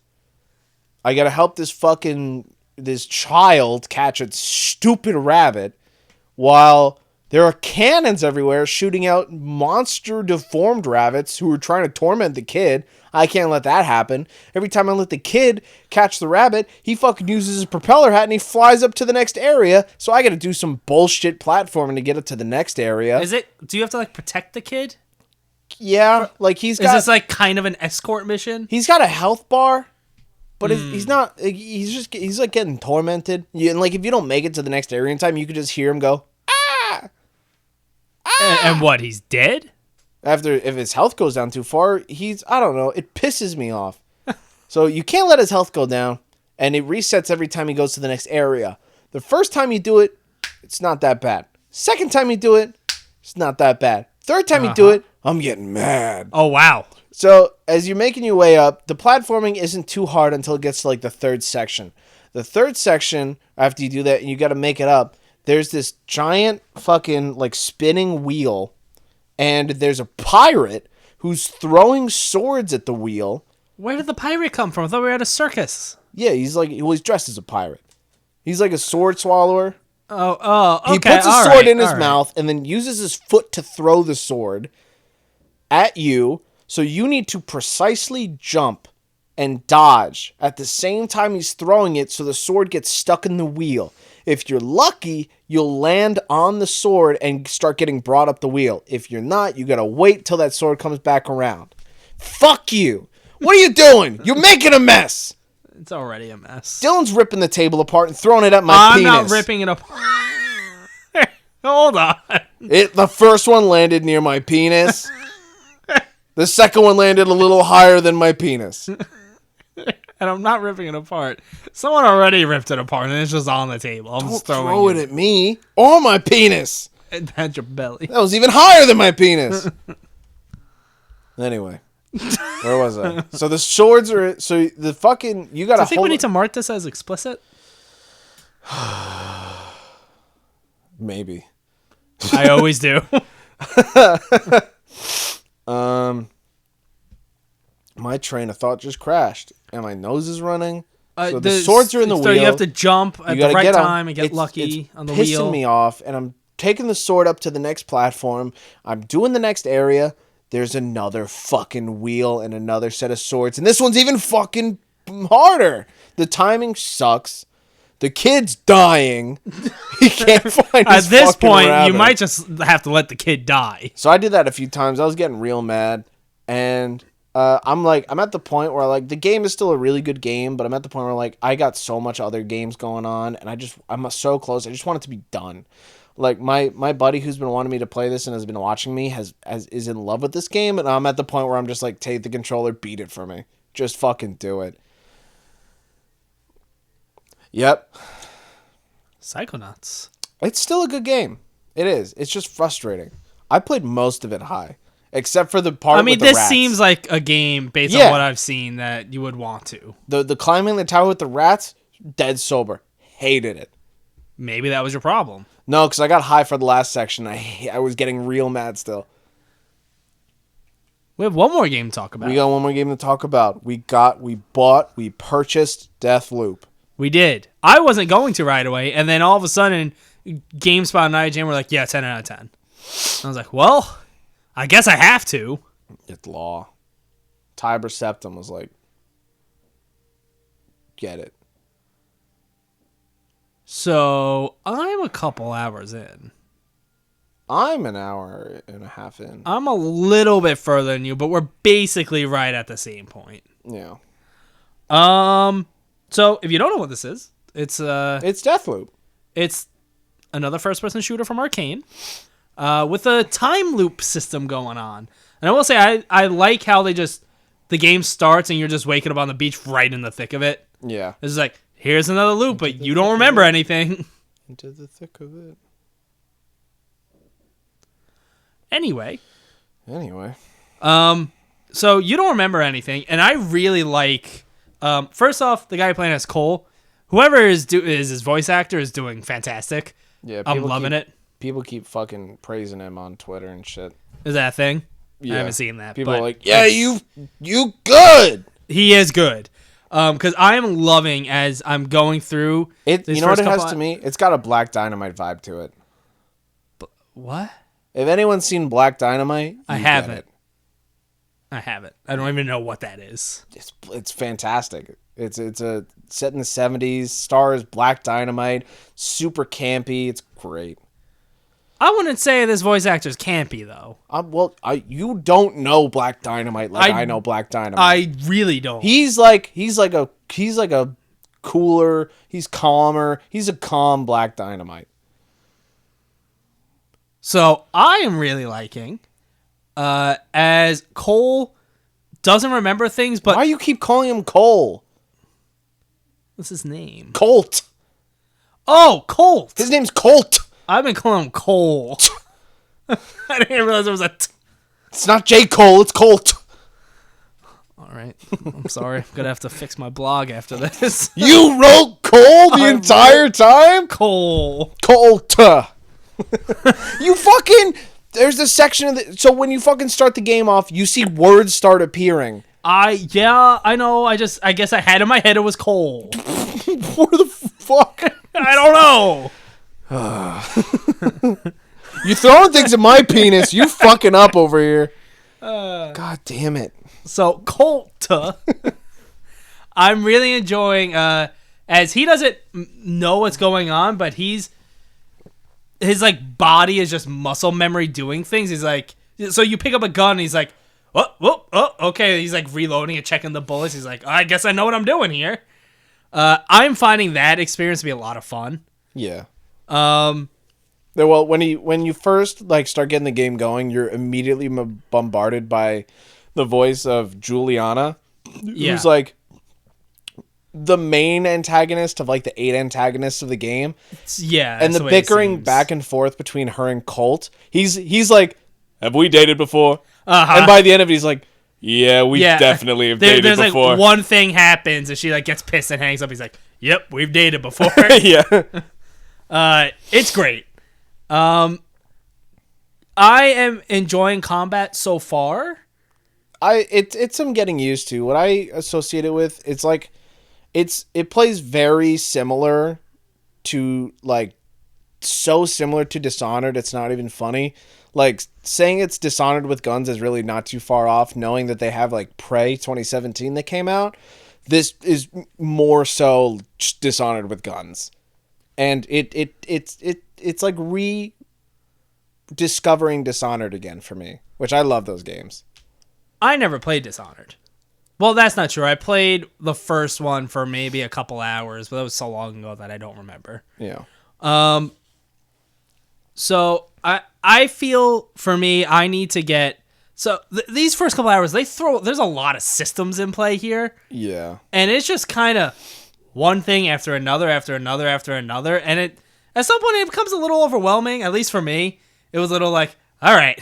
I gotta help this child catch a stupid rabbit, while there are cannons everywhere shooting out monster deformed rabbits who are trying to torment the kid. I can't let that happen. Every time I let the kid catch the rabbit, he fucking uses his propeller hat and he flies up to the next area. So I got to do some bullshit platforming to get it to the next area. Do you have to like protect the kid? Yeah, like Is this like kind of an escort mission? He's got a health bar, but he's not. He's like getting tormented. And like if you don't make it to the next area in time, you could just hear him go. And what, he's dead? If his health goes down too far, I don't know, it pisses me off. So you can't let his health go down, and it resets every time he goes to the next area. The first time you do it, it's not that bad. Second time you do it, it's not that bad. Third time you do it, I'm getting mad. Oh, wow. So as you're making your way up, the platforming isn't too hard until it gets to like the third section. The third section, after you do that, and you got to make it up, there's this giant fucking like spinning wheel, and there's a pirate who's throwing swords at the wheel. Where did the pirate come from? I thought we were at a circus. Yeah, he's dressed as a pirate. He's like a sword swallower. Oh, okay. He puts a sword in his mouth and then uses his foot to throw the sword at you. So you need to precisely jump and dodge at the same time he's throwing it, so the sword gets stuck in the wheel. If you're lucky, you'll land on the sword and start getting brought up the wheel. If you're not, you gotta wait till that sword comes back around. Fuck you! What are you doing? You're making a mess! It's already a mess. Dylan's ripping the table apart and throwing it at my penis. I'm not ripping it apart. Hold on. The first one landed near my penis. The second one landed a little higher than my penis. And I'm not ripping it apart. Someone already ripped it apart, and it's just on the table. I'm just throwing throw it at me or my penis. It had your belly. That was even higher than my penis. Anyway, where was I? So the swords are. So the fucking you gotta. Do you think we need to mark this as explicit? Maybe. I always do. My train of thought just crashed, and my nose is running. So The swords are in the wheel. So you have to jump at the right time and get it's lucky on the wheel. It's pissing me off, and I'm taking the sword up to the next platform. I'm doing the next area. There's another fucking wheel and another set of swords, and this one's even fucking harder. The timing sucks. The kid's dying. He can't find his At this fucking point, rabbit. you might just have to let the kid die. So I did that a few times. I was getting real mad, and I'm at the point where like the game is still a really good game, but I'm at the point where like I got so much other games going on, and I'm so close. I just want it to be done. Like my buddy who's been wanting me to play this and has been watching me is in love with this game, and I'm at the point where I'm just like, take the controller, beat it for me, just fucking do it. Yep. Psychonauts. It's still a good game. It is. It's just frustrating. I played most of it high, except for the part. With the this rats. seems like a game based on what I've seen that you would want to. The climbing the tower with the rats, dead sober. Hated it. Maybe that was your problem. No, because I got high for the last section. I was getting real mad still. We have one more game to talk about. We got one more game to talk about. We purchased Deathloop. We did. I wasn't going to right away, and then all of a sudden, GameSpot and IGN were like, yeah, 10 out of 10. I was like, well, I guess I have to. It's law. Tiber Septim was like, get it. So, I'm a couple hours in. I'm an hour and a half in. I'm a little bit further than you, but we're basically right at the same point. Yeah. So, if you don't know what this is, it's Deathloop. It's another first-person shooter from Arcane, with a time loop system going on. And I will say, I like how the game starts and you're just waking up on the beach right in the thick of it. Yeah. It's like, here's another loop, but you don't remember anything. Into the thick of it. Anyway. So you don't remember anything, and I really like. First off, the guy playing as Cole, whoever is his voice actor is doing fantastic. Yeah, I'm loving it. People keep fucking praising him on Twitter and shit. Is that a thing? Yeah. I haven't seen that. People but are like, yeah, you good. He is good. Because I am loving as I'm going through. You know what it has to me? It's got a Black Dynamite vibe to it. What? If anyone's seen Black Dynamite, I haven't. I haven't. I don't even know what that is. It's fantastic. It's a set in the 70s. Stars Black Dynamite, super campy. It's great. I wouldn't say this voice actor's campy though. You don't know Black Dynamite like I know Black Dynamite. I really don't. He's like a cooler. He's calmer. He's a calm Black Dynamite. So I am really liking, as Cole doesn't remember things, but why you keep calling him Cole? What's his name? Colt. Oh, Colt. His name's Colt. I've been calling him Cole. I didn't realize there was a T. It's not J. Cole, it's Colt. All right. I'm sorry. I'm going to have to fix my blog after this. You wrote Cole the entire time? Cole. Colt. You fucking... There's a section of the... So when you fucking start the game off, you see words start appearing. Yeah, I know. I guess I had in my head it was Cole. What the fuck? I don't know. You throwing things at my penis. You fucking up over here. God damn it. So Colt, I'm really enjoying. As he doesn't know what's going on, but his like body is just muscle memory doing things. He's like, so you pick up a gun, and he's like, oh, okay. He's like reloading and checking the bullets. He's like, I guess I know what I'm doing here. I'm finding that experience to be a lot of fun. Yeah. Well, when you first like start getting the game going, you're immediately bombarded by the voice of Juliana, who's like the main antagonist of like the 8 antagonists of the game. Yeah, and the bickering back and forth between her and Colt. He's like, have we dated before? And by the end of it, he's like, yeah, we definitely have dated there's before. Like one thing happens and she like gets pissed and hangs up. He's like, yep, we've dated before. Yeah. It's great. I am enjoying combat so far. It's some getting used to. What I associate it with, it's like it plays very similar to like so similar to Dishonored, it's not even funny. Like saying it's Dishonored with guns is really not too far off, knowing that they have like Prey 2017 that came out. This is more so Dishonored with guns. And it's like rediscovering Dishonored again for me, which I love those games. I never played Dishonored. Well, that's not true. I played the first one for maybe a couple hours, but that was so long ago that I don't remember. Yeah. So I feel for me, I need to get these first couple hours. There's a lot of systems in play here. Yeah. And it's just kind of one thing after another, after another, after another, and it at some point it becomes a little overwhelming. At least for me, it was a little like, all right.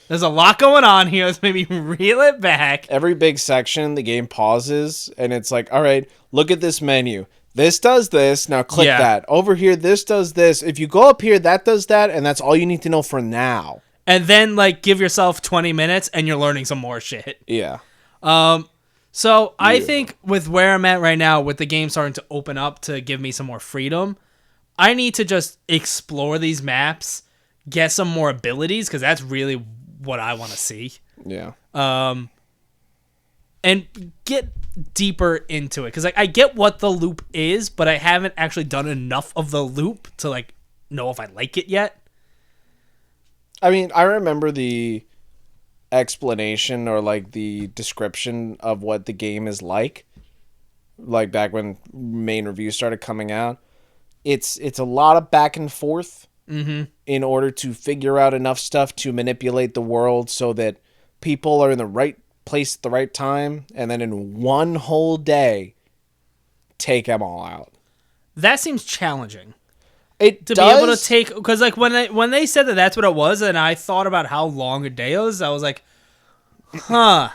There's a lot going on here. Let's maybe reel it back. Every big section, the game pauses, and it's like, all right, look at this menu. This does this. Now click that. Over here, this does this. If you go up here, that does that, and that's all you need to know for now. And then, like, give yourself 20 minutes, and you're learning some more shit. Yeah. So I think with where I'm at right now, with the game starting to open up to give me some more freedom, I need to just explore these maps, get some more abilities, because that's really what I want to see. Yeah. And get deeper into it, because like I get what the loop is, but I haven't actually done enough of the loop to like know if I like it yet. I mean, I remember the explanation or like the description of what the game is like back when main reviews started coming out. It's a lot of back and forth. Mm-hmm. In order to figure out enough stuff to manipulate the world so that people are in the right place at the right time, and then in one whole day, take them all out. That seems challenging. It to does. be able to take, because like when they said that that's what it was, and I thought about how long a day was, I was like, huh.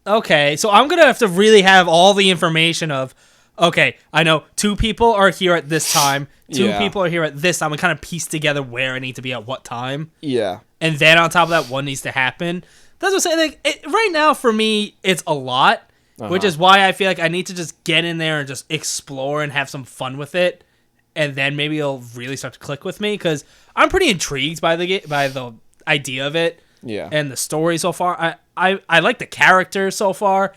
Okay, so I'm gonna have to really have all the information of, okay, I know 2 people are here at this time, 2 people are here at this time, and kind of piece together where I need to be at what time. Yeah. And then on top of that, one needs to happen. That's what I'm saying. Like, right now, for me, it's a lot, which is why I feel like I need to just get in there and just explore and have some fun with it. And then maybe it'll really start to click with me, because I'm pretty intrigued by the idea of it. Yeah. And the story so far. I like the characters so far.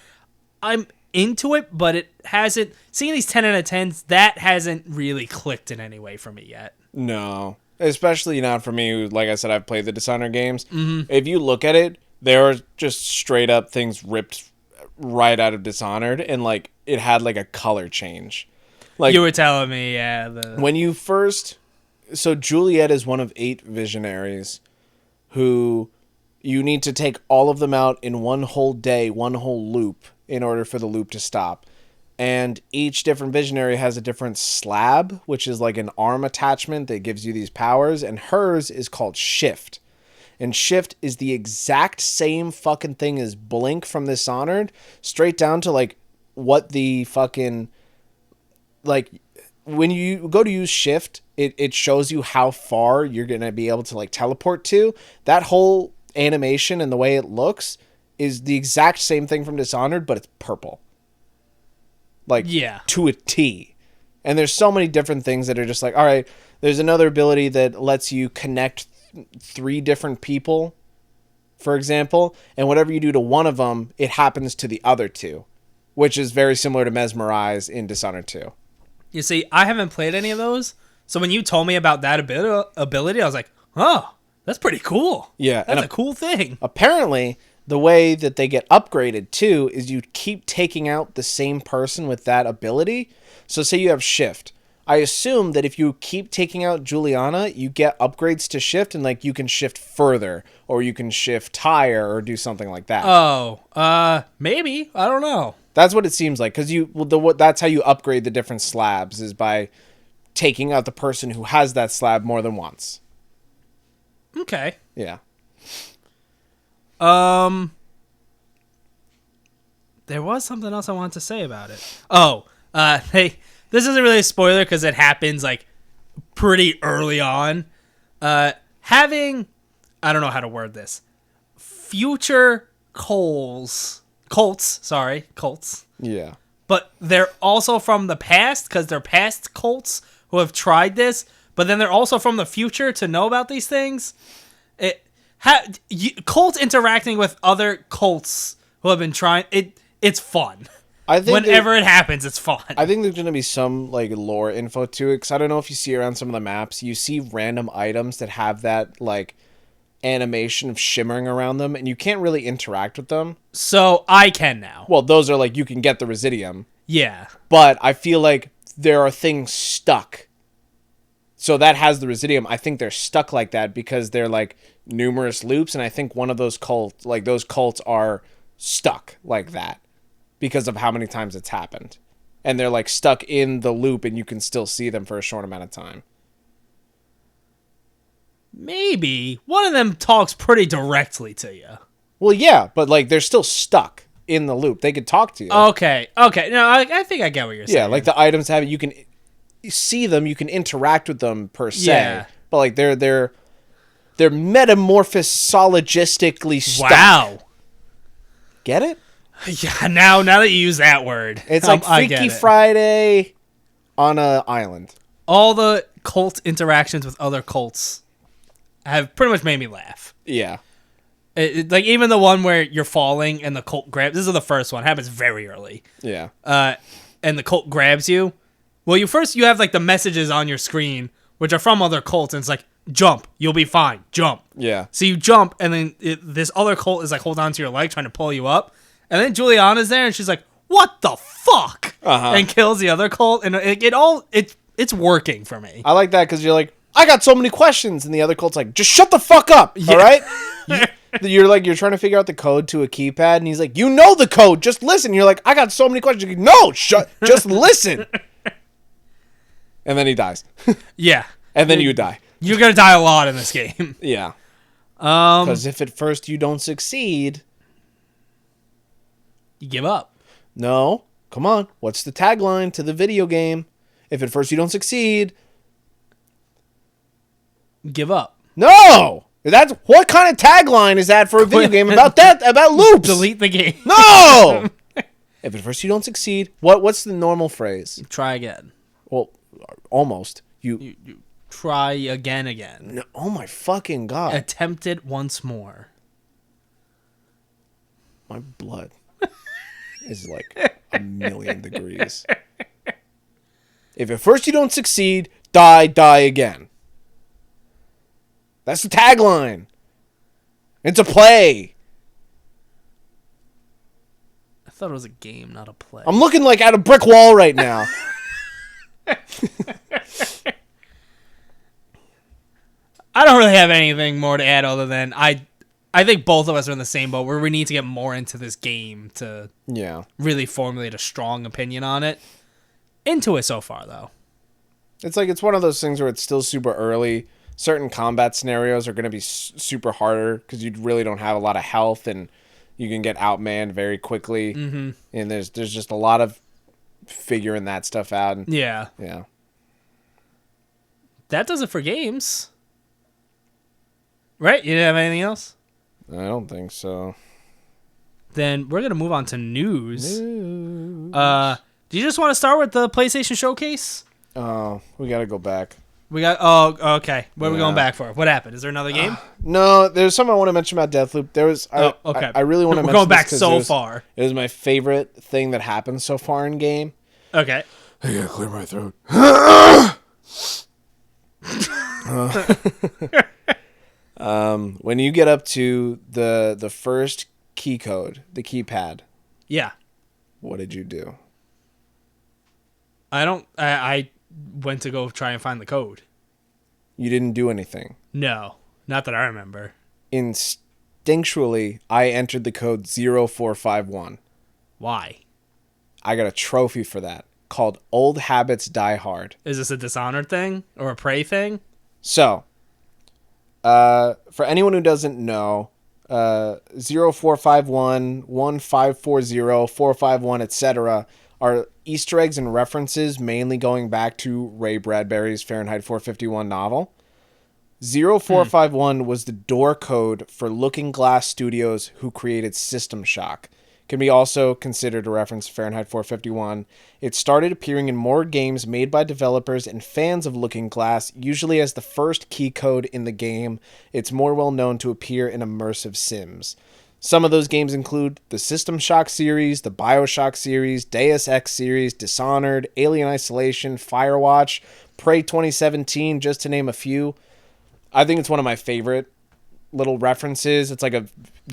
I'm into it, but it hasn't, seeing these 10 out of 10s, that hasn't really clicked in any way for me yet. No. Especially not for me, who, like I said, I've played the Dishonored games. Mm-hmm. If you look at it, there are just straight up things ripped right out of Dishonored, and like it had like a color change. Like you were telling me, yeah. When you first, so Juliet is one of 8 visionaries who you need to take all of them out in one whole day, one whole loop, in order for the loop to stop. And each different visionary has a different slab, which is like an arm attachment that gives you these powers, and hers is called Shift. And Shift is the exact same fucking thing as Blink from Dishonored, straight down to like what the fucking, like when you go to use Shift, it shows you how far you're going to be able to like teleport to. That whole animation and the way it looks is the exact same thing from Dishonored, but it's purple. Like, to a T. And there's so many different things that are just like, all right, there's another ability that lets you connect 3 different people, for example, and whatever you do to one of them, it happens to the other 2, which is very similar to Mesmerize in Dishonored 2. You see, I haven't played any of those, so when you told me about that ability, I was like, oh, that's pretty cool. Yeah. That's a cool thing. Apparently, the way that they get upgraded, too, is you keep taking out the same person with that ability. So say you have Shift. I assume that if you keep taking out Juliana, you get upgrades to Shift, and like you can shift further, or you can shift higher, or do something like that. Oh, maybe. I don't know. That's what it seems like, because that's how you upgrade the different slabs, is by taking out the person who has that slab more than once. Okay. Yeah. There was something else I wanted to say about it. Oh, hey, this isn't really a spoiler because it happens like pretty early on. Having, I don't know how to word this, future Colts, Yeah. but they're also from the past because they're past Colts who have tried this, but then they're also from the future to know about these things. Colts interacting with other Colts who have been trying, it's fun. I think whenever it happens, it's fun. I think there's going to be some like lore info to it, because I don't know if you see around some of the maps, you see random items that have that like animation of shimmering around them, and you can't really interact with them. So I can now. Well, those are like, you can get the Residium. Yeah. But I feel like there are things stuck. So that has the Residium. I think they're stuck like that because they're like numerous loops, and I think one of those cults, like those cults are stuck like that because of how many times it's happened. And they're like stuck in the loop, and you can still see them for a short amount of time. Maybe. One of them talks pretty directly to you. Well, yeah, but like they're still stuck in the loop. They could talk to you. Okay. No, I think I get what you're saying. Yeah, like the items have, you can see them, you can interact with them per se. Yeah. But like they're metamorphosologistically stuck. Wow. Get it? Yeah, now that you use that word. It's like Freaky Friday on an island. All the cult interactions with other cults have pretty much made me laugh. Yeah. Like even the one where you're falling and the cult grabs. This is the first one. It happens very early. Yeah. And the cult grabs you. Well, you have like the messages on your screen, which are from other cults, and it's like, jump, you'll be fine, jump. Yeah. So you jump, and then this other cult is like holding onto your leg, trying to pull you up. And then Juliana's there, and she's like, what the fuck? And kills the other cult, and it's working for me. I like that because you're like, I got so many questions, and the other cult's like, just shut the fuck up, all right? You're trying to figure out the code to a keypad, and he's like, you know the code, just listen. You're like, I got so many questions. Like, no, just listen. And then he dies. Yeah. And then you die. You're going to die a lot in this game. Yeah. Because if at first you don't succeed, you give up. No. Come on. What's the tagline to the video game? If at first you don't succeed, give up. No. That's what kind of tagline is that for a video game about loops? Delete the game. No. If at first you don't succeed, what's the normal phrase? Try again. Well, almost. You try again. No, oh my fucking God. Attempt it once more. My blood is like 1,000,000 degrees. If at first you don't succeed, die again. That's the tagline. It's a play. I thought it was a game, not a play. I'm looking like at a brick wall right now. I don't really have anything more to add other than I think both of us are in the same boat where we need to get more into this game to really formulate a strong opinion on it. Into it so far, though. It's one of those things where it's still super early. Certain combat scenarios are going to be super harder because you really don't have a lot of health and you can get outmanned very quickly. Mm-hmm. And there's just a lot of figuring that stuff out. And, yeah. That does it for games. Right? You didn't have anything else? I don't think so. Then we're going to move on to news. Do you just want to start with the PlayStation Showcase? Oh, we got to go back. Okay. What are we going back for? What happened? Is there another game? No, there's something I want to mention about Deathloop. Okay. I really want to mention going back this so far. It was my favorite thing that happened so far in game. Okay. I gotta clear my throat. When you get up to the first key code, the keypad. Yeah. What did you do? I went to go try and find the code. You didn't do anything. No, not that I remember. Instinctually, I entered the code 0451. Why? I got a trophy for that called Old Habits Die Hard. Is this a Dishonored thing or a Prey thing? So, for anyone who doesn't know, 0451, 1540, 451, etc. are Easter eggs and references mainly going back to Ray Bradbury's Fahrenheit 451 novel. 0451 was the door code for Looking Glass Studios, who created System Shock. Can be also considered a reference to Fahrenheit 451. It started appearing in more games made by developers and fans of Looking Glass, usually as the first key code in the game. It's more well known to appear in immersive sims. Some of those games include the System Shock series, the Bioshock series, Deus Ex series, Dishonored, Alien Isolation, Firewatch, Prey 2017, just to name a few. I think it's one of my favorite little references. It's like a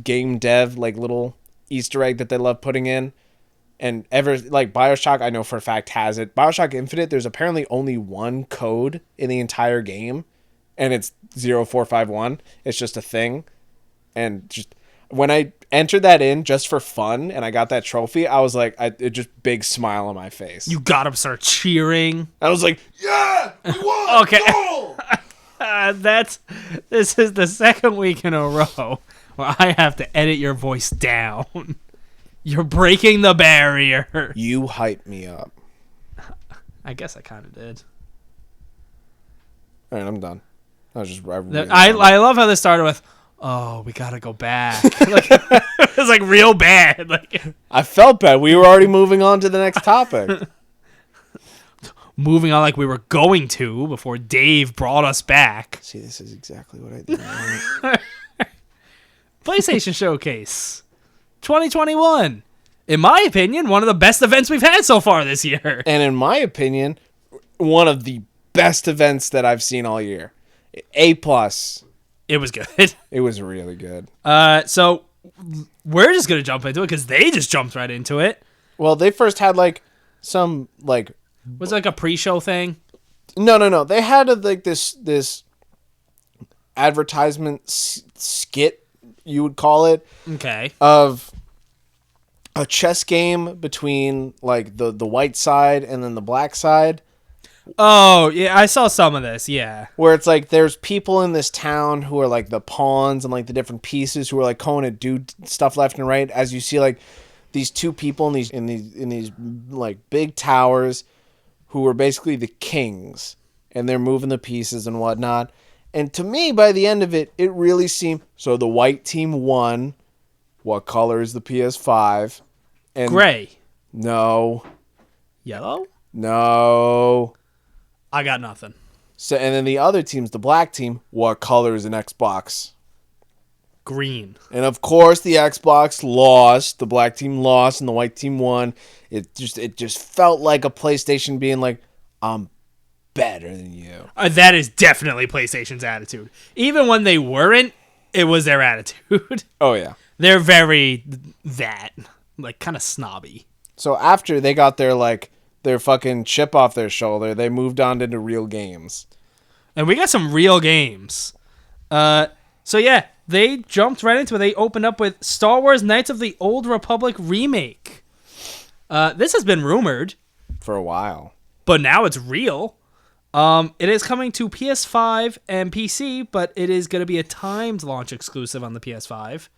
game dev, like little Easter egg that they love putting in. And like Bioshock, I know for a fact has it. Bioshock Infinite, there's apparently only one code in the entire game, and it's 0451. It's just a thing. And just when I entered that in just for fun and I got that trophy, I was like, it just big smile on my face. You got him start cheering. I was like, yeah, we won. Okay. Goal! This is the second week in a row where I have to edit your voice down. You're breaking the barrier. You hype me up. I guess I kind of did. All right, I'm done. I love how this started with, oh, we gotta go back. Like, it was like real bad. Like, I felt bad. We were already moving on to the next topic. Moving on like we were going to before Dave brought us back. See, this is exactly what I did. PlayStation Showcase 2021. In my opinion, one of the best events we've had so far this year. And in my opinion, one of the best events that I've seen all year. A+. It was good. It was really good. So we're just gonna jump into it because they just jumped right into it. Well, they first had some was it like a pre-show thing? No. They had this advertisement skit, you would call it. Okay. Of a chess game between like the white side and then the black side. Oh, yeah, I saw some of this, yeah. Where it's like there's people in this town who are like the pawns and like the different pieces who are like going to do stuff left and right, as you see like these two people in these like big towers who are basically the kings, and they're moving the pieces and whatnot. And to me, by the end of it, it really seemed... So the white team won. What color is the PS5? And gray. No. Yellow? No. I got nothing. So, and then the other team's the black team. What color is an Xbox? Green. And of course, the Xbox lost. The black team lost, and the white team won. It just felt like a PlayStation being like, I'm better than you. That is definitely PlayStation's attitude. Even when they weren't, it was their attitude. Oh, yeah. They're very like kind of snobby. So after they got their fucking chip off their shoulder, they moved on into real games. And we got some real games. So yeah, they jumped right into it. They opened up with Star Wars Knights of the Old Republic Remake. This has been rumored For a while. but now it's real. It is coming to PS5 and PC, but it is going to be a timed launch exclusive on the PS5.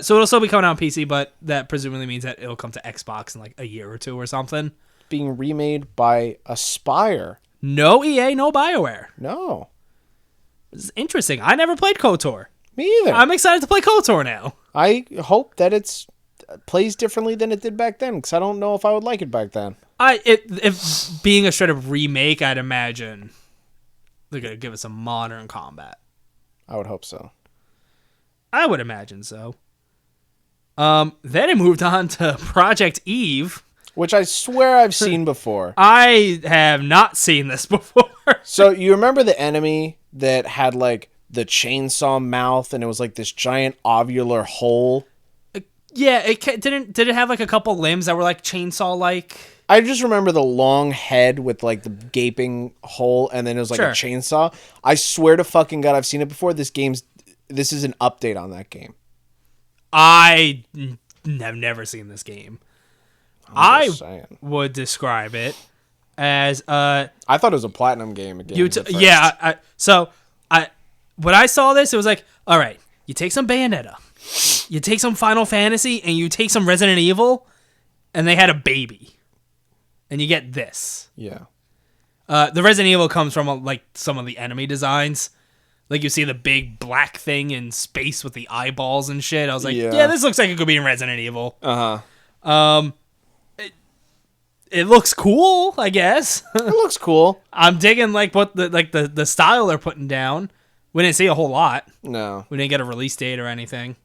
So it'll still be coming out on PC, but that presumably means that it'll come to Xbox in like a year or two or something. Being remade by Aspire. No EA, no BioWare. No. This is interesting. I never played KOTOR. Me either. I'm excited to play KOTOR now. I hope that it plays differently than it did back then, because I don't know if I would like it back then. If being a straight up remake, I'd imagine they're gonna give it some modern combat. I would hope so. I would imagine so. Then it moved on to Project Eve, Which I swear I've seen before. I have not seen this before. So you remember the enemy that had like the chainsaw mouth, and it was like this giant ovular hole? Yeah, did it have like a couple limbs that were like chainsaw like? I just remember the long head with like the gaping hole, and then it was like Sure. a chainsaw. I swear to fucking God, I've seen it before. This is an update on that game. I have never seen this game. I'm just saying. Would describe it as I thought it was a platinum game. When I saw this, it was like, all right, you take some Bayonetta, you take some Final Fantasy, and you take some Resident Evil, and they had a baby, and you get this. Yeah. The Resident Evil comes from like some of the enemy designs. Like, you see the big black thing in space with the eyeballs and shit. I was like, Yeah. yeah, this looks like it could be in Resident Evil. Uh-huh. It looks cool, I guess. It looks cool. I'm digging, like, what the style they're putting down. We didn't see a whole lot. No. We didn't get a release date or anything.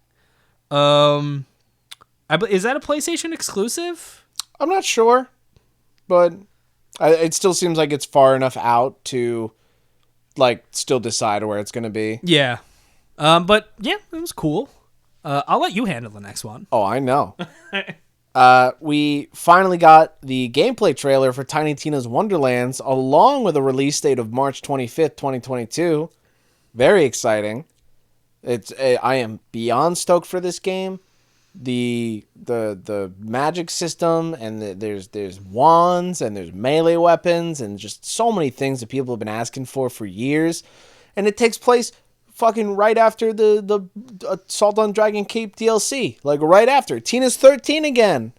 Is that a PlayStation exclusive? I'm not sure, but it still seems like it's far enough out to, like, still decide where it's going to be. Yeah. But, yeah, it was cool. I'll let you handle the next one. Oh, I know. We finally got the gameplay trailer for Tiny Tina's Wonderlands, along with a release date of March 25th, 2022. Very exciting. I am beyond stoked for this game. The magic system, and there's wands, and there's melee weapons, and just so many things that people have been asking for years. And it takes place fucking right after the Assault on Dragon Cape DLC. Like, right after. Tina's 13 again.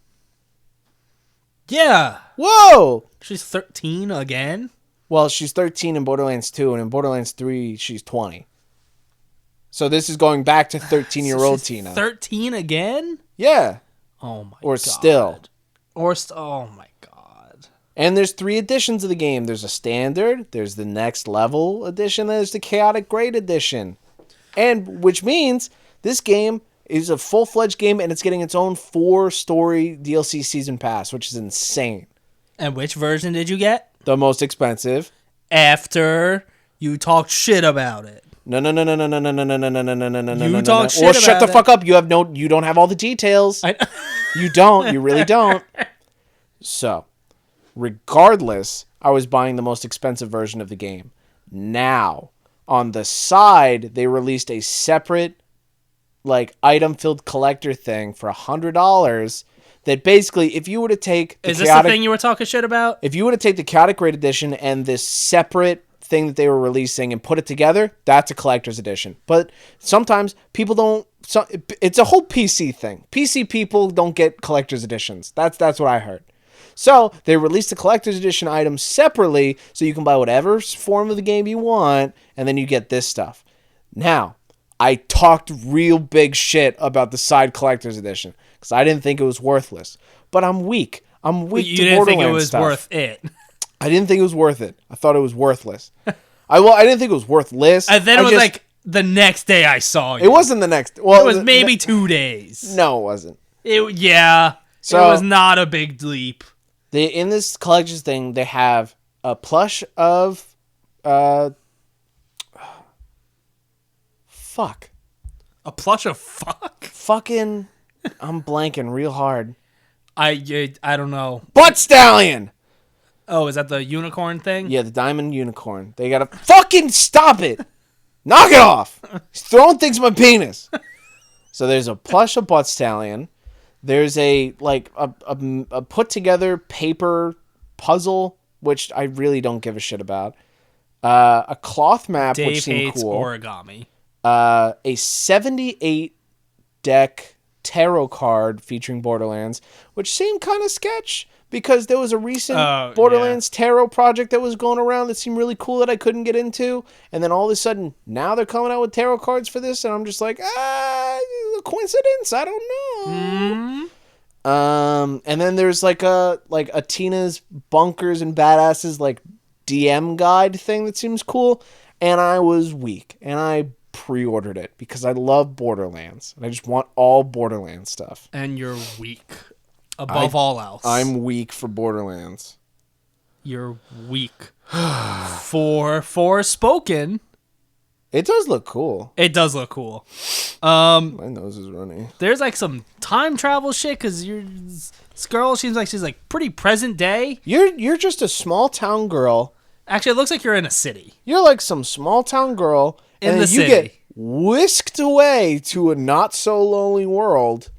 Yeah. Whoa! She's 13 again? Well, she's 13 in Borderlands 2, and in Borderlands 3, she's 20. So this is going back to 13-year-old Tina. 13 again? Yeah. Oh, my God. Or still. Oh, my God. And there's 3 editions of the game. There's a standard, there's the next level edition, there's the chaotic grade edition. And which means this game is a full-fledged game, and it's getting its own 4-story DLC season pass, which is insane. And which version did you get? The most expensive. After you talked shit about it. No. You talk shit or about shut the it. fuck up. You don't have all the details. You don't. You really don't. So, regardless, I was buying the most expensive version of the game. Now, on the side, they released a separate, like, item-filled collector thing for $100 that basically, if you were to take Is this the thing you were talking shit about? If you were to take the chaotic grade edition and this separate thing that they were releasing and put it together, that's a collector's edition. But sometimes people don't. It's a whole PC thing. PC people don't get collector's editions. That's what I heard. So they released the collector's edition items separately, so you can buy whatever form of the game you want, and then you get this stuff. Now, I talked real big shit about the side collector's edition because I didn't think it was worthless. But I'm weak. I'm weak You to didn't think it Borderlands was stuff. worth it. I didn't think it was worth it. I thought it was worthless. I didn't think it was worthless. And then it was like the next day I saw you. It wasn't the next. Well, it was maybe 2 days. No, it wasn't. So it was not a big leap. In this collector's thing, they have a plush of fuck. A plush of fuck? Fucking I'm blanking real hard. I don't know. Butt Stallion! Oh, is that the unicorn thing? Yeah, the diamond unicorn. They gotta fucking stop it! Knock it off! He's throwing things at my penis! So there's a plush of Butt Stallion. There's a put together paper puzzle, which I really don't give a shit about. A cloth map, Dave which seemed hates cool. origami. A 78 deck tarot card featuring Borderlands, which seemed kind of sketch because there was a recent Borderlands tarot project that was going around that seemed really cool that I couldn't get into, and then all of a sudden now they're coming out with tarot cards for this, and I'm just like, coincidence? I don't know. And then there's like a Tina's Bunkers and Badasses like DM guide thing that seems cool, and I was weak, and I pre-ordered it because I love Borderlands and I just want all Borderlands stuff. And you're weak above all else. I'm weak for Borderlands. You're weak. For spoken. It does look cool. It does look cool. My nose is running. There's like some time travel shit because this girl seems like she's like pretty present day. You're just a small town girl. Actually, it looks like you're in a city. You're like some small town girl in the city. You get whisked away to a not so lonely world.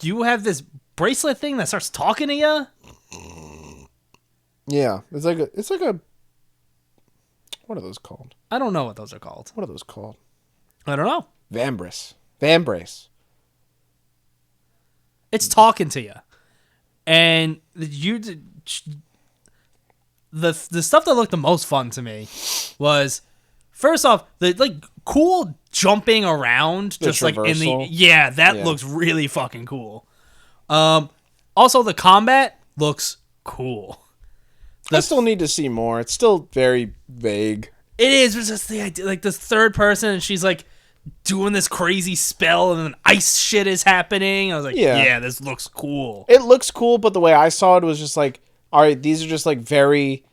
You have this bracelet thing that starts talking to you? Yeah, it's like a what are those called? I don't know what those are called. What are those called? I don't know. Vambrace. It's talking to you. And the stuff that looked the most fun to me was First off, the cool jumping around, The just like in the traversal? that looks really fucking cool. Also the combat looks cool. I still need to see more. It's still very vague. It is, but just the idea, like this third person, and she's like doing this crazy spell, and then ice shit is happening. I was like, yeah, this looks cool. It looks cool, but the way I saw it was just like, all right, these are just like very,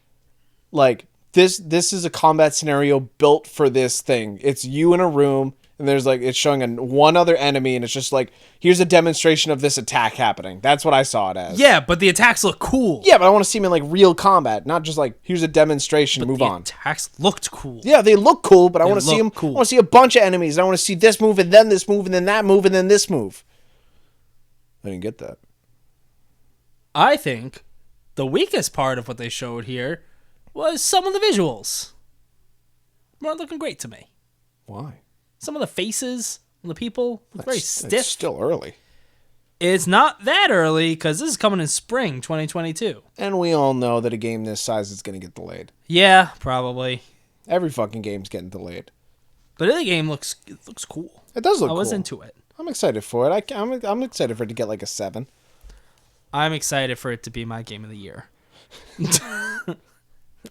like this is a combat scenario built for this thing. It's you in a room, and there's like it's showing one other enemy, and it's just like here's a demonstration of this attack happening. That's what I saw it as. Yeah, but the attacks look cool. Yeah, but I want to see them in like real combat, not just like here's a demonstration. Move on. Attacks looked cool. Yeah, they look cool, but I want to see them. Cool. I want to see a bunch of enemies. I want to see this move and then this move and then that move and then this move. I didn't get that. I think the weakest part of what they showed here was some of the visuals. Weren't looking great to me. Why? Some of the faces on the people look very stiff. It's still early. It's not that early because this is coming in spring 2022. And we all know that a game this size is going to get delayed. Yeah, probably. Every fucking game's getting delayed. But the game looks cool. It does look cool. I was into it. I'm excited for it. I'm excited for it to get like a 7. I'm excited for it to be my game of the year.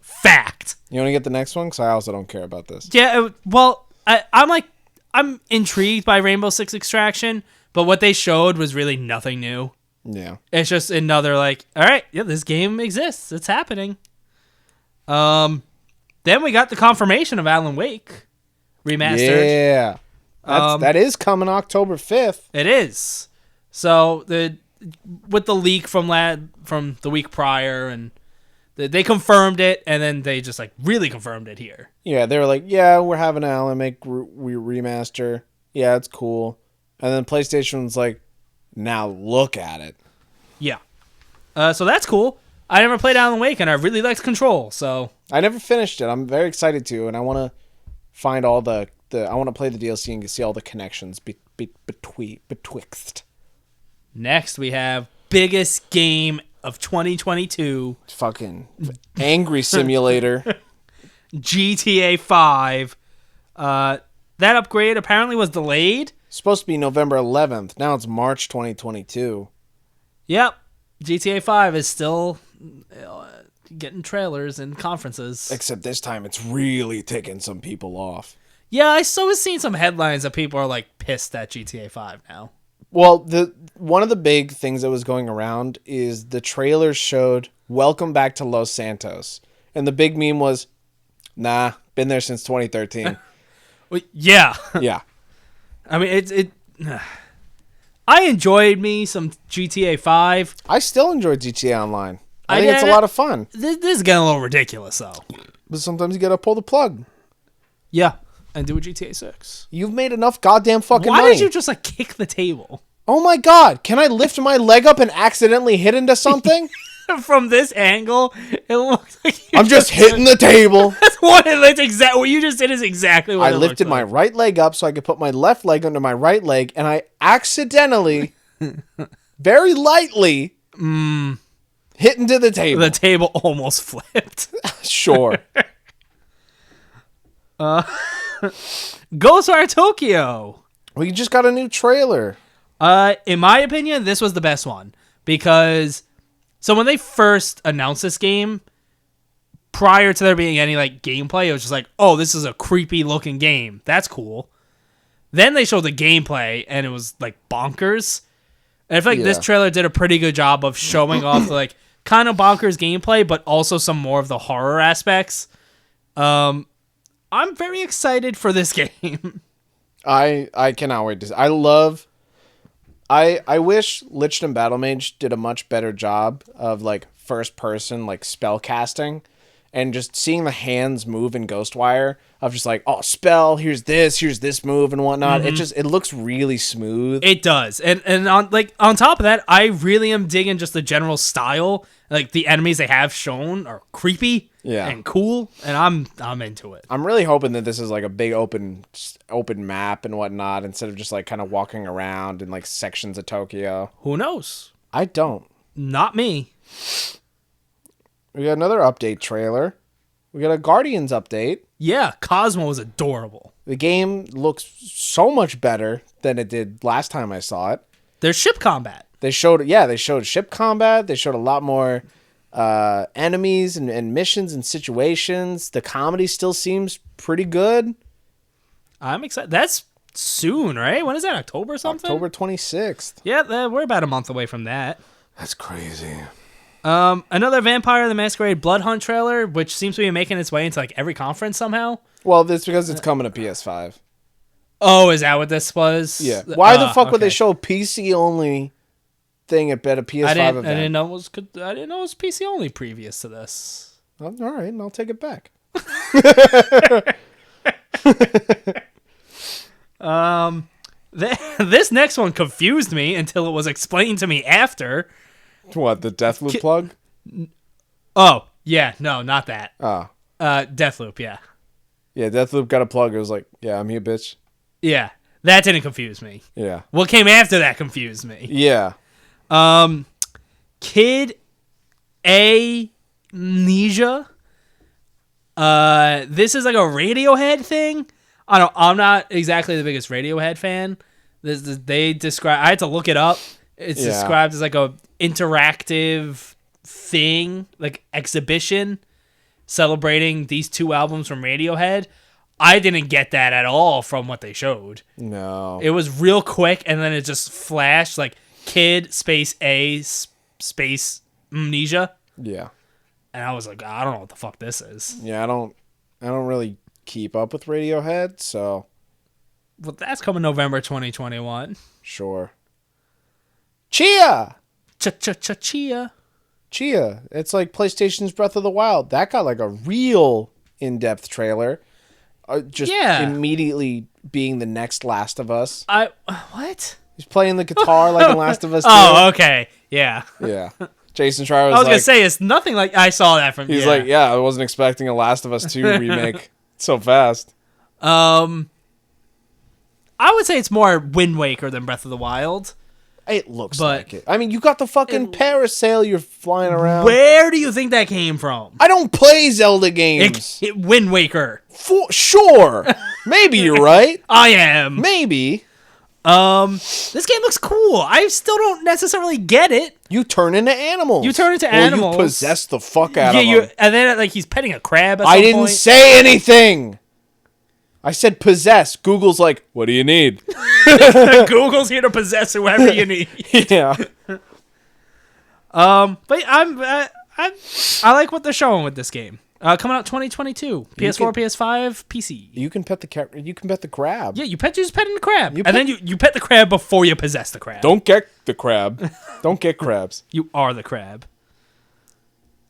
Fact. You want to get the next one? Because I also don't care about this. Yeah, well, I'm intrigued by Rainbow Six Extraction, but what they showed was really nothing new. Yeah. It's just another like, all right, yeah, this game exists. It's happening. Then we got the confirmation of Alan Wake Remastered. Yeah. That is coming October 5th. It is. So with the leak from the week prior, and they confirmed it, and then they just like really confirmed it here. Yeah, they were like, yeah, we're having Alan make remaster. Yeah, it's cool. And then PlayStation was like, now look at it. Yeah. So that's cool. I never played Alan Wake, and I really liked Control, so... I never finished it. I'm very excited to, and I want to find all I want to play the DLC and see all the connections betwixt. Next, we have biggest game of 2022. Fucking Angry Simulator. GTA 5. That upgrade apparently was delayed. Supposed to be November 11th. Now it's March 2022. Yep. GTA 5 is still getting trailers and conferences. Except this time it's really ticking some people off. Yeah, I still was seeing some headlines that people are like pissed at GTA 5 now. Well, one of the big things that was going around is the trailer showed Welcome Back to Los Santos. And the big meme was, nah, been there since 2013. Well, yeah. Yeah. I mean, I enjoyed me some GTA 5. I still enjoy GTA Online. I think it's a lot of fun. This is getting a little ridiculous, though. But sometimes you gotta pull the plug. Yeah, and do a GTA 6. You've made enough goddamn fucking money. Why did you just, like, kick the table? Oh my god, can I lift my leg up and accidentally hit into something? From this angle, it looks like I'm just hitting the table. That's what it looks exactly. What you just did is exactly what I lifted my right leg up so I could put my left leg under my right leg, and I accidentally, very lightly, hit into the table. The table almost flipped. Sure. Ghostwire Tokyo. We just got a new trailer. In my opinion, this was the best one because so when they first announced this game, prior to there being any like gameplay, it was just like, oh, this is a creepy looking game. That's cool. Then they showed the gameplay and it was like bonkers. And I feel like this trailer did a pretty good job of showing off the like kind of bonkers gameplay, but also some more of the horror aspects. I'm very excited for this game. I cannot wait to see. I wish Lichten Battlemage did a much better job of like first person like spell casting and just seeing the hands move in Ghostwire of just like, oh, spell, here's this move and whatnot. Mm-hmm. It looks really smooth. It does. And on top of that, I really am digging just the general style. Like the enemies they have shown are creepy and cool, and I'm into it. I'm really hoping that this is like a big open map and whatnot instead of just like kind of walking around in like sections of Tokyo. Who knows? I don't. Not me. We got another update trailer. We got a Guardians update. Yeah, Cosmo was adorable. The game looks so much better than it did last time I saw it. There's ship combat. They showed ship combat. They showed a lot more enemies and missions and situations. The comedy still seems pretty good. I'm excited. That's soon, right? When is that? October or something? October 26th. Yeah, we're about a month away from that. That's crazy. Another Vampire the Masquerade Blood Hunt trailer, which seems to be making its way into like every conference somehow. Well, that's because it's coming to PS5. Oh, is that what this was? Yeah. Why the fuck would they show a PC only thing at a PS5 event? I didn't know it was PC only previous to this. Well, all right, and I'll take it back. This next one confused me until it was explained to me after. What, the Deathloop plug? Oh, yeah, no, not that. Oh. Deathloop, yeah. Yeah, Deathloop got a plug. It was like, yeah, I'm here, bitch. Yeah, that didn't confuse me. Yeah. What came after that confused me. Yeah. Kid Amnesia. This is like a Radiohead thing. I'm not exactly the biggest Radiohead fan. They describe. I had to look it up. It's described as like a interactive thing, like exhibition, celebrating these two albums from Radiohead. I didn't get that at all from what they showed. No. It was real quick, and then it just flashed like Kid space Amnesia. Yeah. And I was like, I don't know what the fuck this is. Yeah, I don't really keep up with Radiohead, so. Well, that's coming November 2021. Sure. Chia! Chia. Chia. It's like PlayStation's Breath of the Wild. That got like a real in-depth trailer. Immediately being the next Last of Us. What? He's playing the guitar like in Last of Us 2. Oh, okay. Yeah. Yeah. Jason Schreier was I was going to say, it's nothing like I saw that from... He's like, I wasn't expecting a Last of Us 2 remake so fast. I would say it's more Wind Waker than Breath of the Wild. It looks like it. I mean, you got the fucking parasail you're flying around. Where do you think that came from? I don't play Zelda games. Wind Waker. Sure. Maybe you're right. I am. Maybe. This game looks cool. I still don't necessarily get it. You turn into animals. You possess the fuck out of them. And then like he's petting a crab at some I didn't say anything. I said possess. Google's like, what do you need? Google's here to possess whoever you need. Yeah. But I like what they're showing with this game. Coming out 2022. PS4, PS5, PC. You can pet the crab. Yeah, you're just petting the crab. Then you pet the crab before you possess the crab. Don't get the crab. Don't get crabs. You are the crab.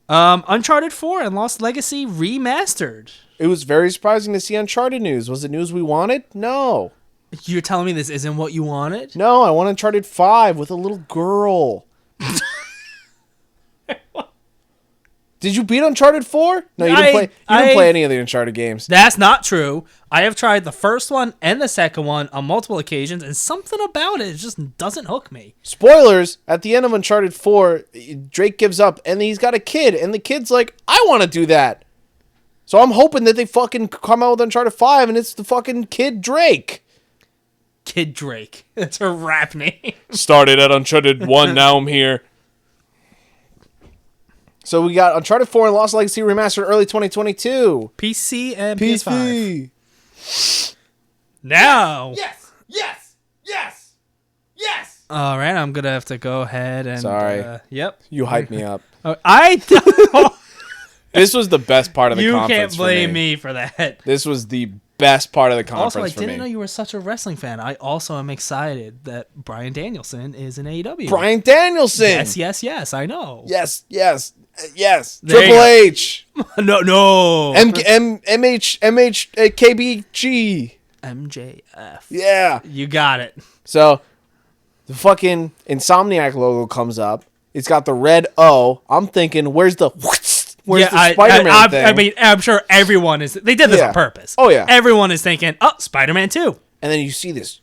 Uncharted 4 and Lost Legacy Remastered. It was very surprising to see Uncharted news. Was it news we wanted? No. You're telling me this isn't what you wanted? No, I want Uncharted 5 with a little girl. Did you beat Uncharted 4? No, you didn't play. You didn't play any of the Uncharted games. That's not true. I have tried the first one and the second one on multiple occasions, and something about it just doesn't hook me. Spoilers, at the end of Uncharted 4, Drake gives up, and he's got a kid, and the kid's like, I want to do that. So I'm hoping that they fucking come out with Uncharted 5, and it's the fucking kid Drake. Kid Drake. That's her rap name. Started at Uncharted 1, now I'm here. So we got Uncharted 4 and Lost Legacy Remastered early 2022. PC and PS5. Now. Yes! Yes! Yes! Yes! All right, I'm going to have to go ahead and... Sorry. Yep. You hyped me up. I don't... This was the best part of the conference. You can't blame me for that. This was the best part of the conference for me. Also, I didn't know you were such a wrestling fan. I also am excited that Bryan Danielson is in AEW. Bryan Danielson! Yes, I know. Yes. Triple H! No. KBG. MJF. Yeah. You got it. So, the fucking Insomniac logo comes up. It's got the red O. I'm thinking, where's the Spider-Man thing? I mean, I'm sure everyone is... They did this on purpose. Oh, yeah. Everyone is thinking, Spider-Man 2. And then you see this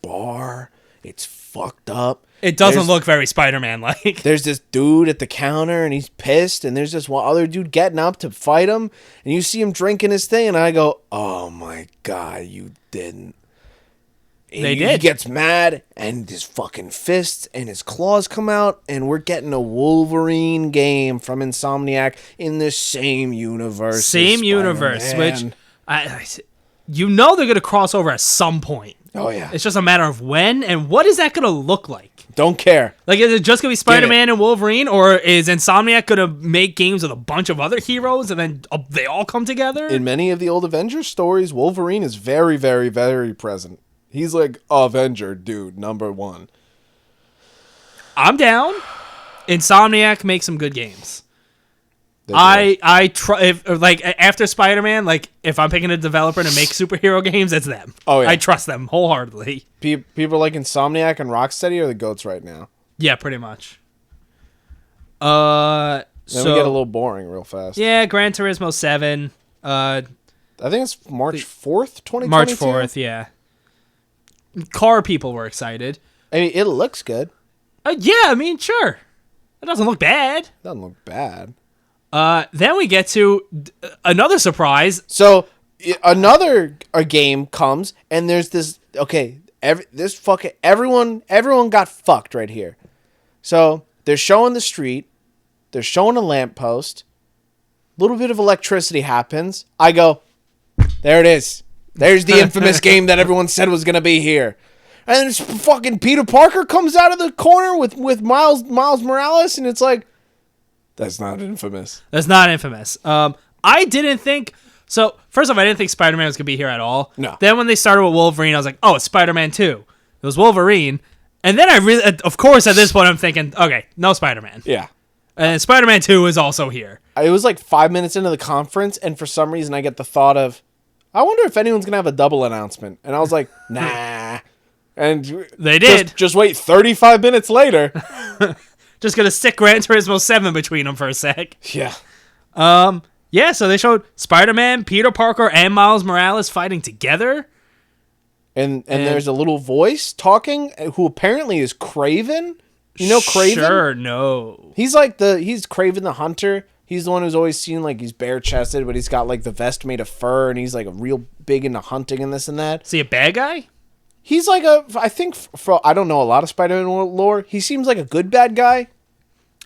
bar. It's fucked up. It doesn't look very Spider-Man like. There's this dude at the counter, and he's pissed, and there's this one other dude getting up to fight him, and you see him drinking his thing, and I go, oh my God, you didn't. And They he did. gets mad, and his fucking fists and his claws come out, and we're getting a Wolverine game from Insomniac in the same universe. as Same universe, Spider-Man. which they're going to cross over at some point. Oh, yeah. It's just a matter of when, and what is that going to look like? Don't care. Like, is it just going to be Spider-Man and Wolverine, or is Insomniac going to make games with a bunch of other heroes, and then they all come together? In many of the old Avengers stories, Wolverine is very, very, very present. He's like Avenger dude, number one. I'm down. Insomniac makes some good games. After Spider-Man, like if I'm picking a developer to make superhero games, it's them. Oh, yeah. I trust them wholeheartedly. People like Insomniac and Rocksteady are the goats right now. Yeah, pretty much. Then we get a little boring real fast. Yeah, Gran Turismo 7. I think it's March 4th, 2022. March 4th, yeah. Car people were excited. I mean, it looks good. Yeah, I mean, sure. It doesn't look bad. Doesn't look bad. Then we get to another surprise. So another game comes, and there's this. Okay, everyone got fucked right here. So they're showing the street, they're showing a lamppost. A little bit of electricity happens. I go, there it is. There's the infamous game that everyone said was gonna be here. And then fucking Peter Parker comes out of the corner with Miles Morales, and it's like, that's not infamous. That's not infamous. I didn't think... So, first off, I didn't think Spider-Man was going to be here at all. No. Then when they started with Wolverine, I was like, oh, it's Spider-Man 2. It was Wolverine. And then of course, at this point, I'm thinking, okay, no Spider-Man. Yeah. And Spider-Man 2 is also here. It was like 5 minutes into the conference, and for some reason I get the thought of, I wonder if anyone's going to have a double announcement. And I was like, nah. And they did. Just wait 35 minutes later. Just going to stick Gran Turismo 7 between them for a sec. Yeah. Yeah, so they showed Spider-Man, Peter Parker, and Miles Morales fighting together. And there's a little voice talking who apparently is Kraven. You know Kraven? Sure, no. He's Kraven the Hunter. He's the one who's always seen like he's bare chested, but he's got like the vest made of fur, and he's like a real big into hunting and this and that. Is he a bad guy? He's like I think I don't know a lot of Spider-Man lore. He seems like a good bad guy.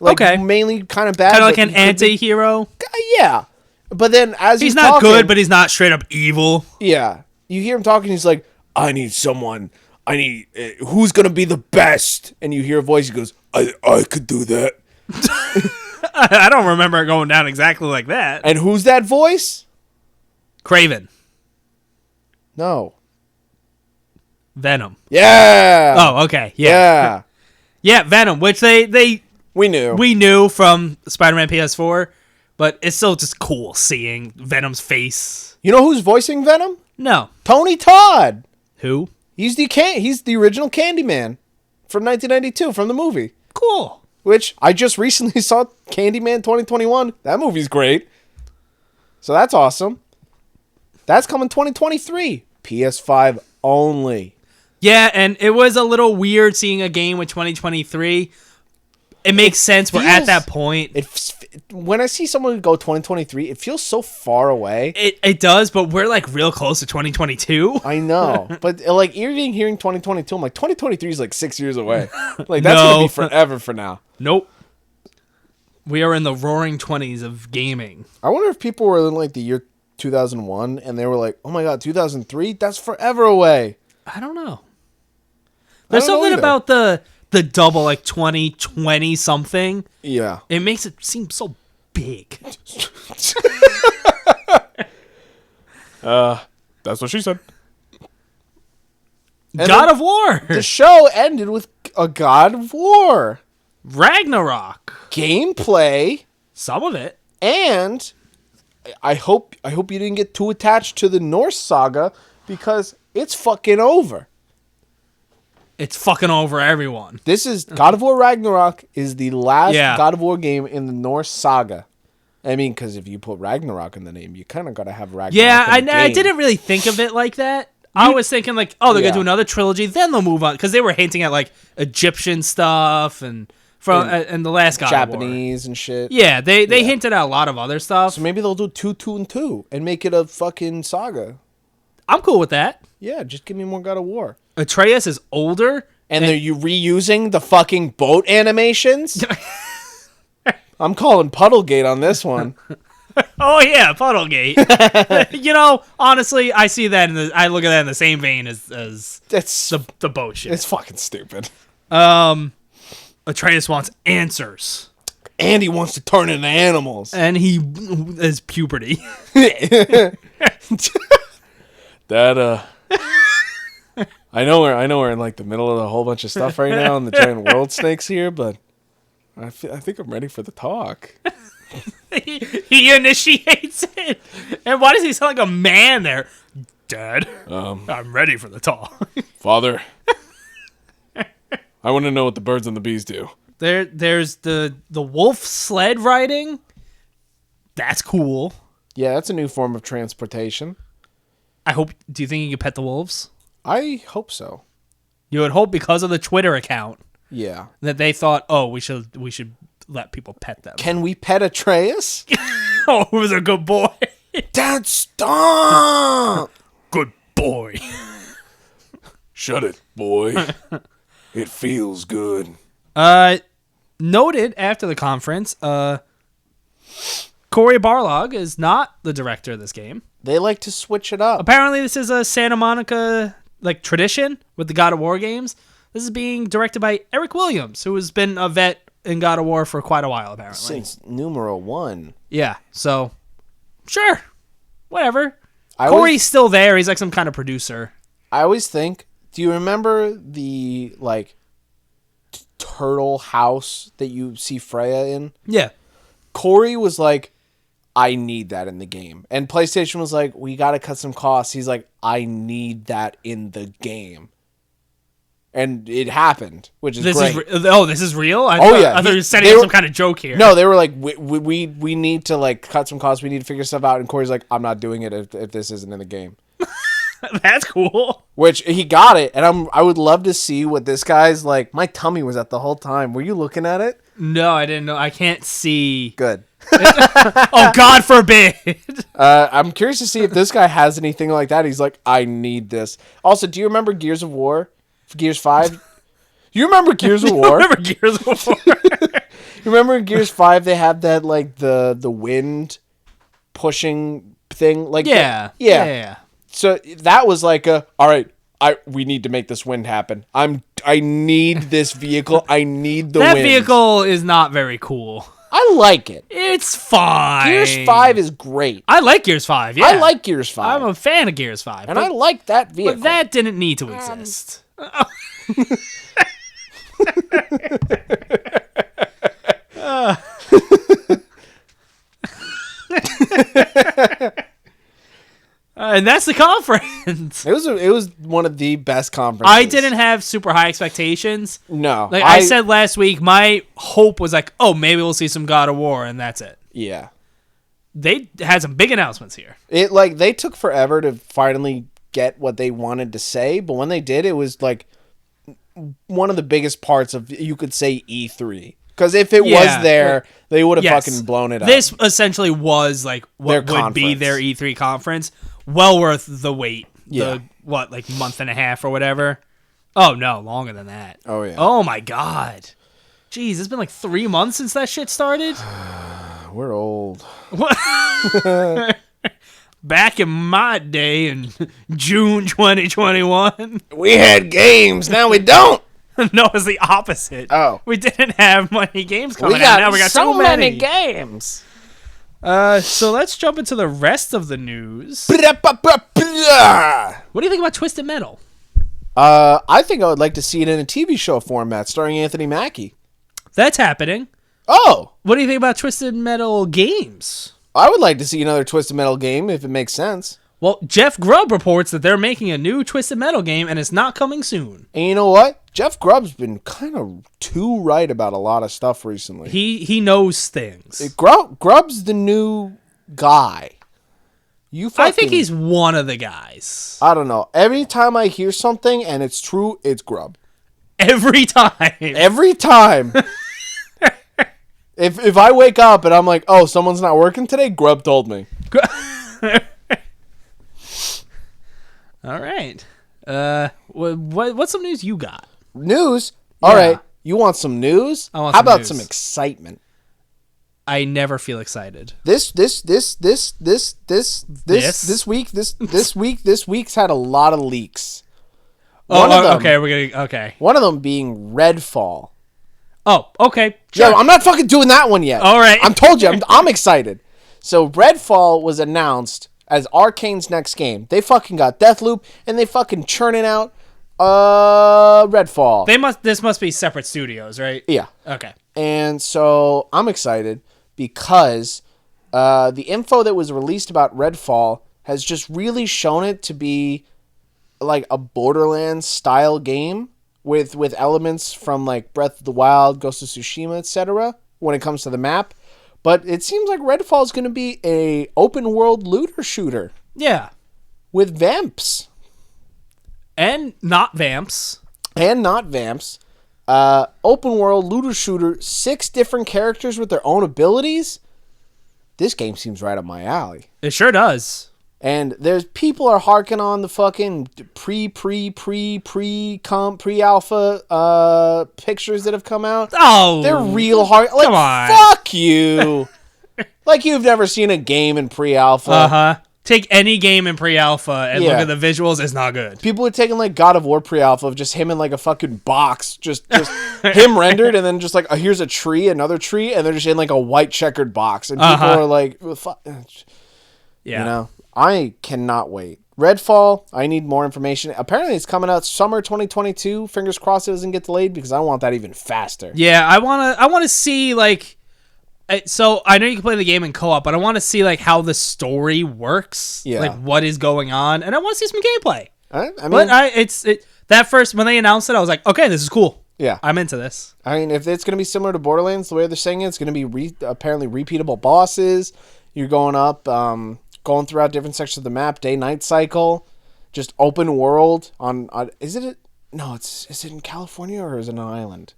Like, okay. Mainly kind of bad. Kind of like an anti-hero? Yeah. But then as he's not talking, good, but he's not straight up evil. Yeah. You hear him talking, he's like, I need someone. Who's going to be the best? And you hear a voice, he goes, I could do that. I don't remember it going down exactly like that. And who's that voice? Kraven. No. Venom. Yeah. Oh, okay. Yeah. Yeah, Venom, which we knew from Spider-Man PS4, but it's still just cool seeing Venom's face. You know who's voicing Venom? No. Tony Todd. Who? He's the original Candyman from 1992 from the movie. Cool. Which I just recently saw Candyman 2021. That movie's great. So that's awesome. That's coming 2023. PS5 only. Yeah, and it was a little weird seeing a game with 2023. It makes sense. We're at that point. When I see someone go 2023, it feels so far away. It does, but we're like real close to 2022. I know. But like even hearing 2022, I'm like 2023 is like 6 years away. Like that's going to be forever for now. Nope. We are in the roaring 20s of gaming. I wonder if people were in like the year 2001 and they were like, "Oh my god, 2003? That's forever away." I don't know. There's something about the double, like 2020 something. Yeah. It makes it seem so big. That's what she said. God of War. The show ended with a God of War. Ragnarok. Gameplay. Some of it. And I hope you didn't get too attached to the Norse saga because it's fucking over. It's fucking over everyone. This is God of War Ragnarok is the last Yeah. God of War game in the Norse saga. I mean, because if you put Ragnarok in the name, you kind of got to have Ragnarok. Yeah, in the I game. didn't really think of it like that. I was thinking like, oh, they're Yeah. gonna do another trilogy, then they'll move on because they were hinting at like Egyptian stuff and from and the last God of War. Japanese and shit. Yeah, they hinted at a lot of other stuff. So maybe they'll do 2, 2, and 2 and make it a fucking saga. I'm cool with that. Yeah, just give me more God of War. Atreus is older. And are you reusing the fucking boat animations? I'm calling Puddlegate on this one. Oh yeah, Puddlegate. Honestly, I see that I look at that in the same vein as That's the boat shit. It's fucking stupid. Atreus wants answers. And he wants to turn into animals. And he is puberty. That I know we're in like the middle of a whole bunch of stuff right now and the giant world snakes here, but I think I'm ready for the talk. He initiates it. And why does he sound like a man there? Dad, I'm ready for the talk. Father, I want to know what the birds and the bees do. There's the wolf sled riding. That's cool. Yeah, that's a new form of transportation. Do you think you can pet the wolves? I hope so. You would hope because of the Twitter account Yeah. that they thought, oh, we should let people pet them. Can we pet Atreus? Oh, it was a good boy. Dad, stop! Good boy. Shut it, boy. It feels good. Noted after the conference, Cory Barlog is not the director of this game. They like to switch it up. Apparently, this is a Santa Monica tradition with the God of War games. This is being directed by Eric Williams, who has been a vet in God of War for quite a while, apparently. Since numero 1. Yeah, so sure, whatever. Corey's still there. He's like some kind of producer. I always think, do you remember the turtle house that you see Freya in? Yeah. Corey was like, I need that in the game. And PlayStation was like, we got to cut some costs. He's like, I need that in the game. And it happened, which is great. This is real? I thought you were setting up some kind of joke here. No, they were like, we need to cut some costs. We need to figure stuff out. And Corey's like, I'm not doing it if this isn't in the game. That's cool. Which he got it. And I would love to see what this guy's like. My tummy was at the whole time. Were you looking at it? No, I didn't know. I can't see. Good. Oh, God forbid. I'm curious to see if this guy has anything like that. He's like, I need this. Also, do you remember Gears of War? Gears 5? You remember Gears of War? I remember Gears of War. You remember in Gears 5 they had that the wind pushing thing? Yeah. So that was like all right, we need to make this wind happen. I need this vehicle. I need the wind. That vehicle is not very cool. I like it. It's fine. Gears 5 is great. I like Gears 5, yeah. I like Gears 5. I'm a fan of Gears 5. And I like that vehicle. But that didn't need to exist. And that's the conference. It was one of the best conferences. I didn't have super high expectations. No. Like I said last week, my hope was like, oh, maybe we'll see some God of War, and that's it. Yeah. They had some big announcements here. They took forever to finally get what they wanted to say, but when they did, it was like one of the biggest parts of, you could say, E3. Because if it was there, they would have fucking blown it up. This essentially was like what their would be their E3 conference. Well worth the wait. Yeah. Month and a half or whatever? Oh, no, longer than that. Oh, yeah. Oh, my God. Jeez, it's been like 3 months since that shit started. We're old. Back in my day in June 2021. We had games, now we don't. No, it's the opposite. Oh. We didn't have many games coming out. Now we got so many games. So let's jump into the rest of the news. What do you think about Twisted Metal? I think I would like to see it in a TV show format starring Anthony Mackie. That's happening. Oh. What do you think about Twisted Metal games? I would like to see another Twisted Metal game if it makes sense. Well, Jeff Grubb reports that they're making a new Twisted Metal game and it's not coming soon. And you know what? Jeff Grubb's been kind of too right about a lot of stuff recently. He knows things. Grubb's the new guy. I think he's one of the guys. I don't know. Every time I hear something and it's true, it's Grubb. Every time. Every time. If I wake up and I'm like, oh, someone's not working today, Grubb told me. All right. What's some news you got? News? All right. You want some news? I want How some about news. some excitement? I never feel excited. This week's had a lot of leaks. Okay. One of them being Redfall. Oh, okay. Sure. Yo, I'm not fucking doing that one yet. All right. I told you, I'm excited. So Redfall was announced as Arcane's next game. They fucking got Deathloop, and they fucking churning out Redfall. This must be separate studios, right? Yeah. Okay. And so I'm excited because the info that was released about Redfall has just really shown it to be like a Borderlands style game with elements from like Breath of the Wild, Ghost of Tsushima, etc. when it comes to the map. But it seems like Redfall is going to be a open world looter shooter. Yeah. With vamps. And not vamps. Open world looter shooter, 6 different characters with their own abilities. This game seems right up my alley. It sure does. And there's people are harking on the fucking pre-alpha pictures that have come out. Oh, they're real hard. Like, come on. Fuck you. Like you've never seen a game in pre-alpha. Uh-huh. Take any game in pre-alpha and look at the visuals. It's not good. People are taking like God of War pre-alpha of just him in like a fucking box, just him rendered, and then just like here's a tree, another tree, and they're just in like a white checkered box, and people are like, fuck. Yeah. You know, I cannot wait. Redfall, I need more information. Apparently, it's coming out summer 2022. Fingers crossed it doesn't get delayed because I want that even faster. Yeah, I wanna see like. So I know you can play the game in co-op, but I want to see like how the story works, like what is going on, and I want to see some gameplay. I mean, but that first when they announced it, I was like, okay, this is cool. Yeah, I'm into this. I mean, if it's gonna be similar to Borderlands, the way they're saying it's gonna be apparently repeatable bosses. You're going up, going throughout different sections of the map, day-night cycle, just open world. Is it in California or is it an island?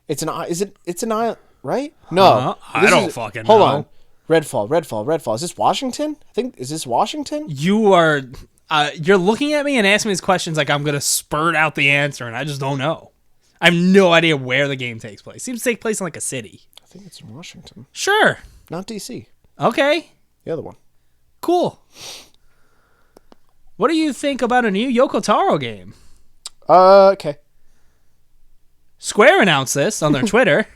It's an island. Right? No. I don't fucking know. Hold on. Redfall. Is this Washington? Is this Washington? You're looking at me and asking me these questions like I'm going to spurt out the answer, and I just don't know. I have no idea where the game takes place. It seems to take place in like a city. I think it's in Washington. Sure. Not DC. Okay. The other one. Cool. What do you think about a new Yoko Taro game? Okay. Square announced this on their Twitter.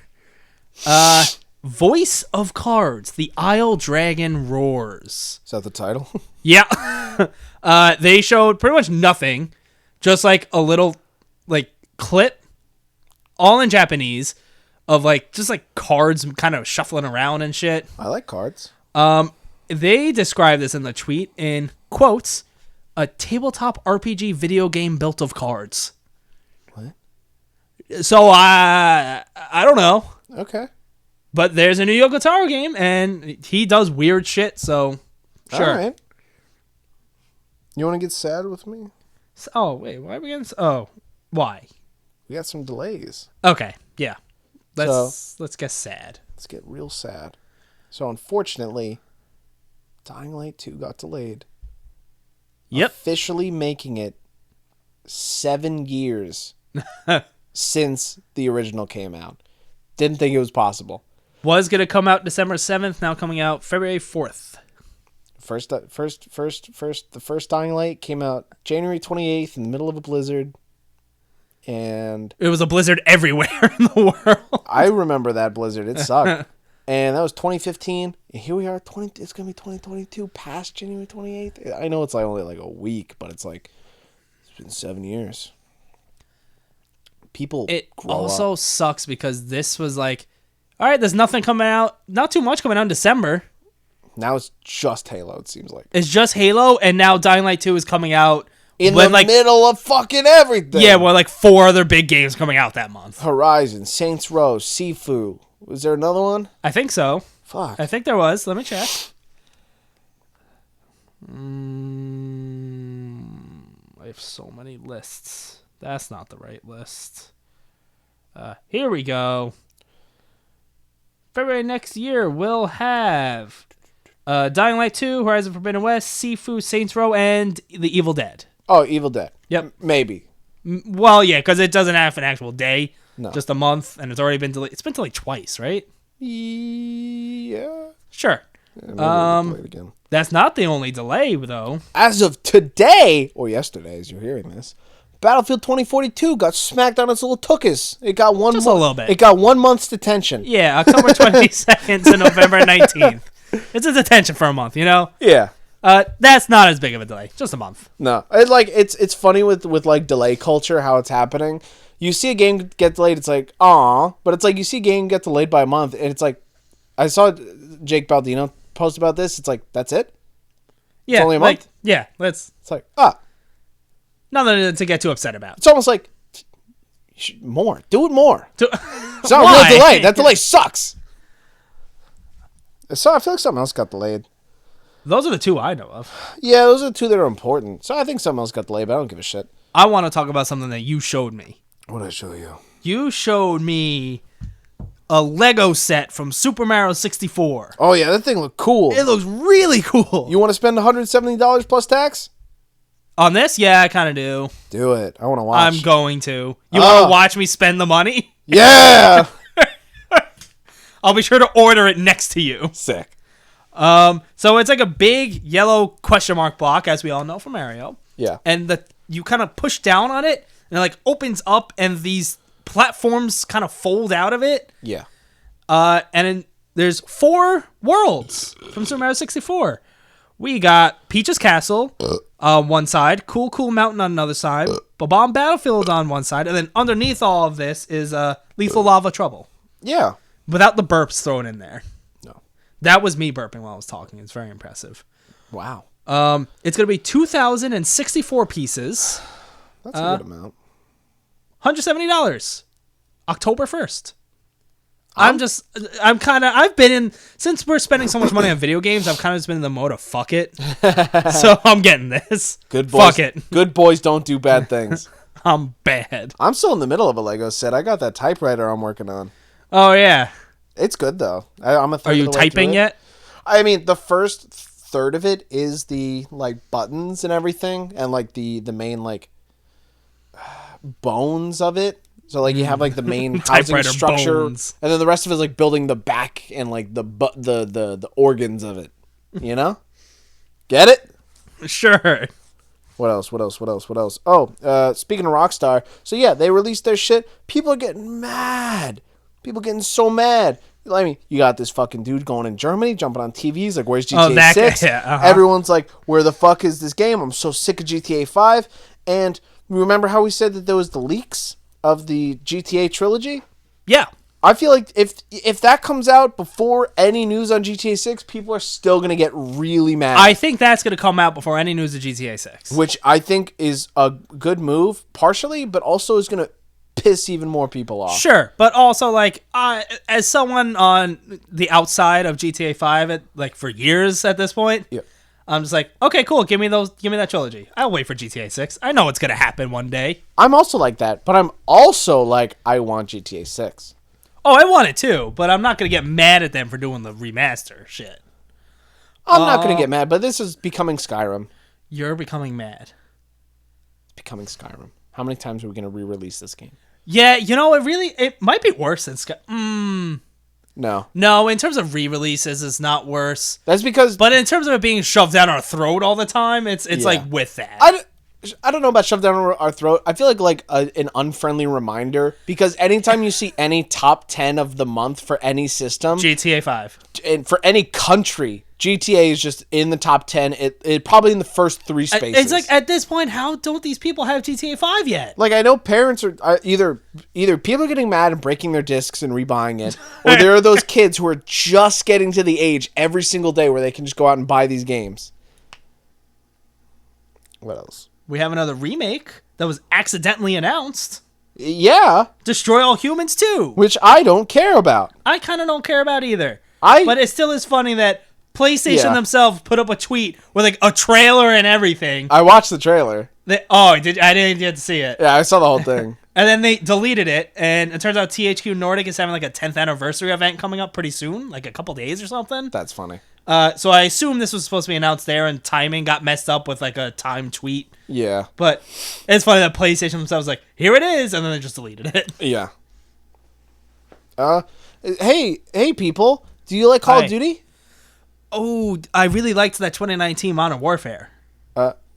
Voice of Cards, The Isle Dragon Roars. Is that the title? Yeah. They showed pretty much nothing. Just like a little like clip, all in Japanese, of like just like cards kind of shuffling around and shit. I like cards. They describe this in the tweet in quotes, a tabletop RPG video game built of cards. What? So I don't know. Okay. But there's a new Yoko Taro game, and he does weird shit, so sure. All right. You want to get sad with me? Oh, wait, why are we getting... Oh, why? We got some delays. Okay, yeah. Let's get sad. Let's get real sad. So, unfortunately, Dying Light 2 got delayed. Yep. Officially making it 7 years since the original came out. Didn't think it was possible. Was going to come out December 7th, now coming out February 4th. The first Dying Light came out January 28th in the middle of a blizzard. And it was a blizzard everywhere in the world. I remember that blizzard. It sucked. And that was 2015. And here we are, it's going to be 2022 past January 28th. I know it's like only like a week, but it's like it's been 7 years. People It grow also up. sucks because this was like, all right, there's nothing coming out, not too much coming out in December. Now it's just Halo, it seems like. It's just Halo, and now Dying Light 2 is coming out In the middle of fucking everything. Yeah, well, like 4 other big games coming out that month. Horizon, Saints Row, Sifu. Was there another one? I think so. Fuck. I think there was. Let me check. have so many lists. That's not the right list. Here we go. February next year, we'll have Dying Light 2, Horizon Forbidden West, Sifu, Saints Row, and The Evil Dead. Oh, Evil Dead. Yep. Maybe. Well, yeah, because it doesn't have an actual day. No. Just a month, and it's already been delayed. It's been delayed twice, right? Yeah. Sure. Delayed again. That's not the only delay, though. As of today, or yesterday, as you're hearing this, Battlefield 2042 got smacked on its little tuchus. It got Just a little bit. It got 1 month's detention. Yeah, October 22nd to November 19th. It's a detention for a month, you know? Yeah. That's not as big of a delay. Just a month. No. It's funny with like delay culture, how it's happening. You see a game get delayed, it's like, aw. But it's like you see a game get delayed by a month, and it's like, I saw Jake Baldino post about this. It's like, that's it? Yeah. It's only a month? Yeah, It's like, nothing to get too upset about. It's almost like, more. Do it more. It's not a Why? real delay. That delay sucks. So I feel like something else got delayed. Those are the two I know of. Yeah, those are the two that are important. So I think something else got delayed, but I don't give a shit. I want to talk about something that you showed me. What did I show you? You showed me a Lego set from Super Mario 64. Oh, yeah, that thing looked cool. It looks really cool. You want to spend $170 plus tax? On this? Yeah, I kind of do. Do it. I want to watch. I'm going to. You want to watch me spend the money? Yeah! I'll be sure to order it next to you. Sick. So it's like a big yellow question mark block, as we all know from Mario. Yeah. And you kind of push down on it, and it like opens up, and these platforms kind of fold out of it. Yeah. And then there's 4 worlds from Super Mario 64. We got Peach's Castle on one side, Cool Cool Mountain on another side, Bob-omb Battlefield on one side, and then underneath all of this is Lethal Lava Trouble. Yeah. Without the burps thrown in there. No. That was me burping while I was talking. It's very impressive. Wow. It's going to be 2,064 pieces. That's a good amount. $170. October 1st. I've been in, since we're spending so much money on video games, I've kind of just been in the mode of fuck it. So I'm getting this. Good boys. Fuck it. Good boys don't do bad things. I'm bad. I'm still in the middle of a Lego set. I got that typewriter I'm working on. Oh, yeah. It's good, though. I'm a third Are you of the way typing through yet? I mean, the first third of it is the, like, buttons and everything, and, like, the main, like, bones of it. So, like, you have, like, the main housing structure, bones. And then the rest of it is, like, building the back and, like, the organs of it. You know? Get it? Sure. What else? Oh, speaking of Rockstar, so yeah, they released their shit. People are getting mad. People getting so mad. I mean, you got this fucking dude going in Germany, jumping on TVs, like, where's GTA 6? Yeah, uh-huh. Everyone's like, where the fuck is this game? I'm so sick of GTA 5. And remember how we said that there was the leaks of the GTA trilogy? Yeah. I feel like if that comes out before any news on GTA 6, people are still going to get really mad. I think that's going to come out before any news of GTA 6. Which I think is a good move, partially, but also is going to piss even more people off. Sure, but also, like, as someone on the outside of GTA 5, for years at this point, yeah. I'm just like, okay, cool, give me that trilogy. I'll wait for GTA 6. I know it's going to happen one day. I'm also like that, but I'm also like, I want GTA 6. Oh, I want it too, but I'm not going to get mad at them for doing the remaster shit. I'm not going to get mad, but this is becoming Skyrim. You're becoming mad. Becoming Skyrim. How many times are we going to re-release this game? Yeah, it might be worse than Skyrim. No, in terms of re-releases, it's not worse. That's because... But in terms of it being shoved down our throat all the time, it's like with that. I don't know about shoved down our throat. I feel like an unfriendly reminder, because anytime you see any top 10 of the month for any system... GTA 5. And for any country, GTA is just in the top 10. It probably in the first 3 spaces. It's like, at this point, how don't these people have GTA 5 yet? Like, I know parents are either people are getting mad and breaking their discs and rebuying it, or there are those kids who are just getting to the age every single day where they can just go out and buy these games. What else? We have another remake that was accidentally announced. Yeah. Destroy All Humans 2. Which I don't care about. I kind of don't care about either. But it still is funny that PlayStation themselves put up a tweet with like a trailer and everything. I watched the trailer. I didn't get to see it. Yeah, I saw the whole thing. And then they deleted it, and it turns out THQ Nordic is having like a 10th anniversary event coming up pretty soon, like a couple days or something. That's funny. So I assume this was supposed to be announced there, and timing got messed up with like a time tweet. Yeah. But it's funny that PlayStation themselves was like, here it is, and then they just deleted it. Yeah. Hey, people. Do you like Call of Duty? Oh, I really liked that 2019 Modern Warfare.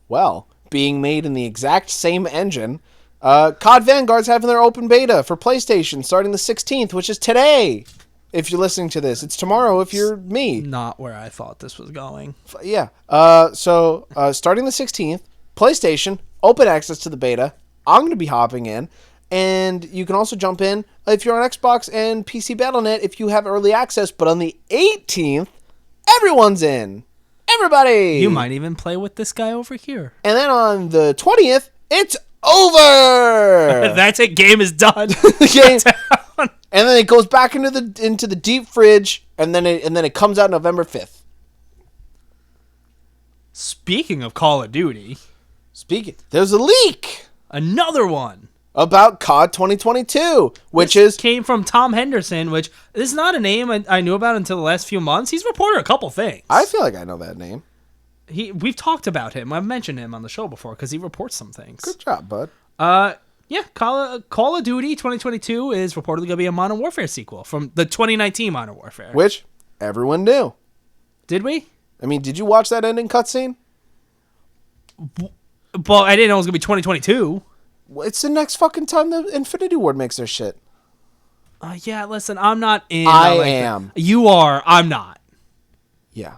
Well, being made in the exact same engine, COD Vanguard's having their open beta for PlayStation starting the 16th, which is today. If you're listening to this, it's tomorrow if you're me. Not where I thought this was going. Yeah. So starting the 16th, PlayStation, open access to the beta. I'm going to be hopping in. And you can also jump in if you're on Xbox and PC Battle.net if you have early access. But on the 18th, everyone's in. Everybody. You might even play with this guy over here. And then on the 20th, it's over. That's it. Game is done. Game. And then it goes back into the deep fridge, and then it comes out November 5th. Speaking of Call of Duty, there's a leak. Another one. About COD 2022, which came from Tom Henderson, which is not a name I knew about until the last few months. He's reported a couple things. I feel like I know that name. We've talked about him. I've mentioned him on the show before because he reports some things. Good job, bud. Yeah, Call of Duty 2022 is reportedly going to be a Modern Warfare sequel from the 2019 Modern Warfare. Which everyone knew. Did we? I mean, did you watch that ending cutscene? Well, I didn't know it was going to be 2022. It's the next fucking time the Infinity Ward makes their shit. Yeah, listen, I'm not in. I am. You are. I'm not. Yeah.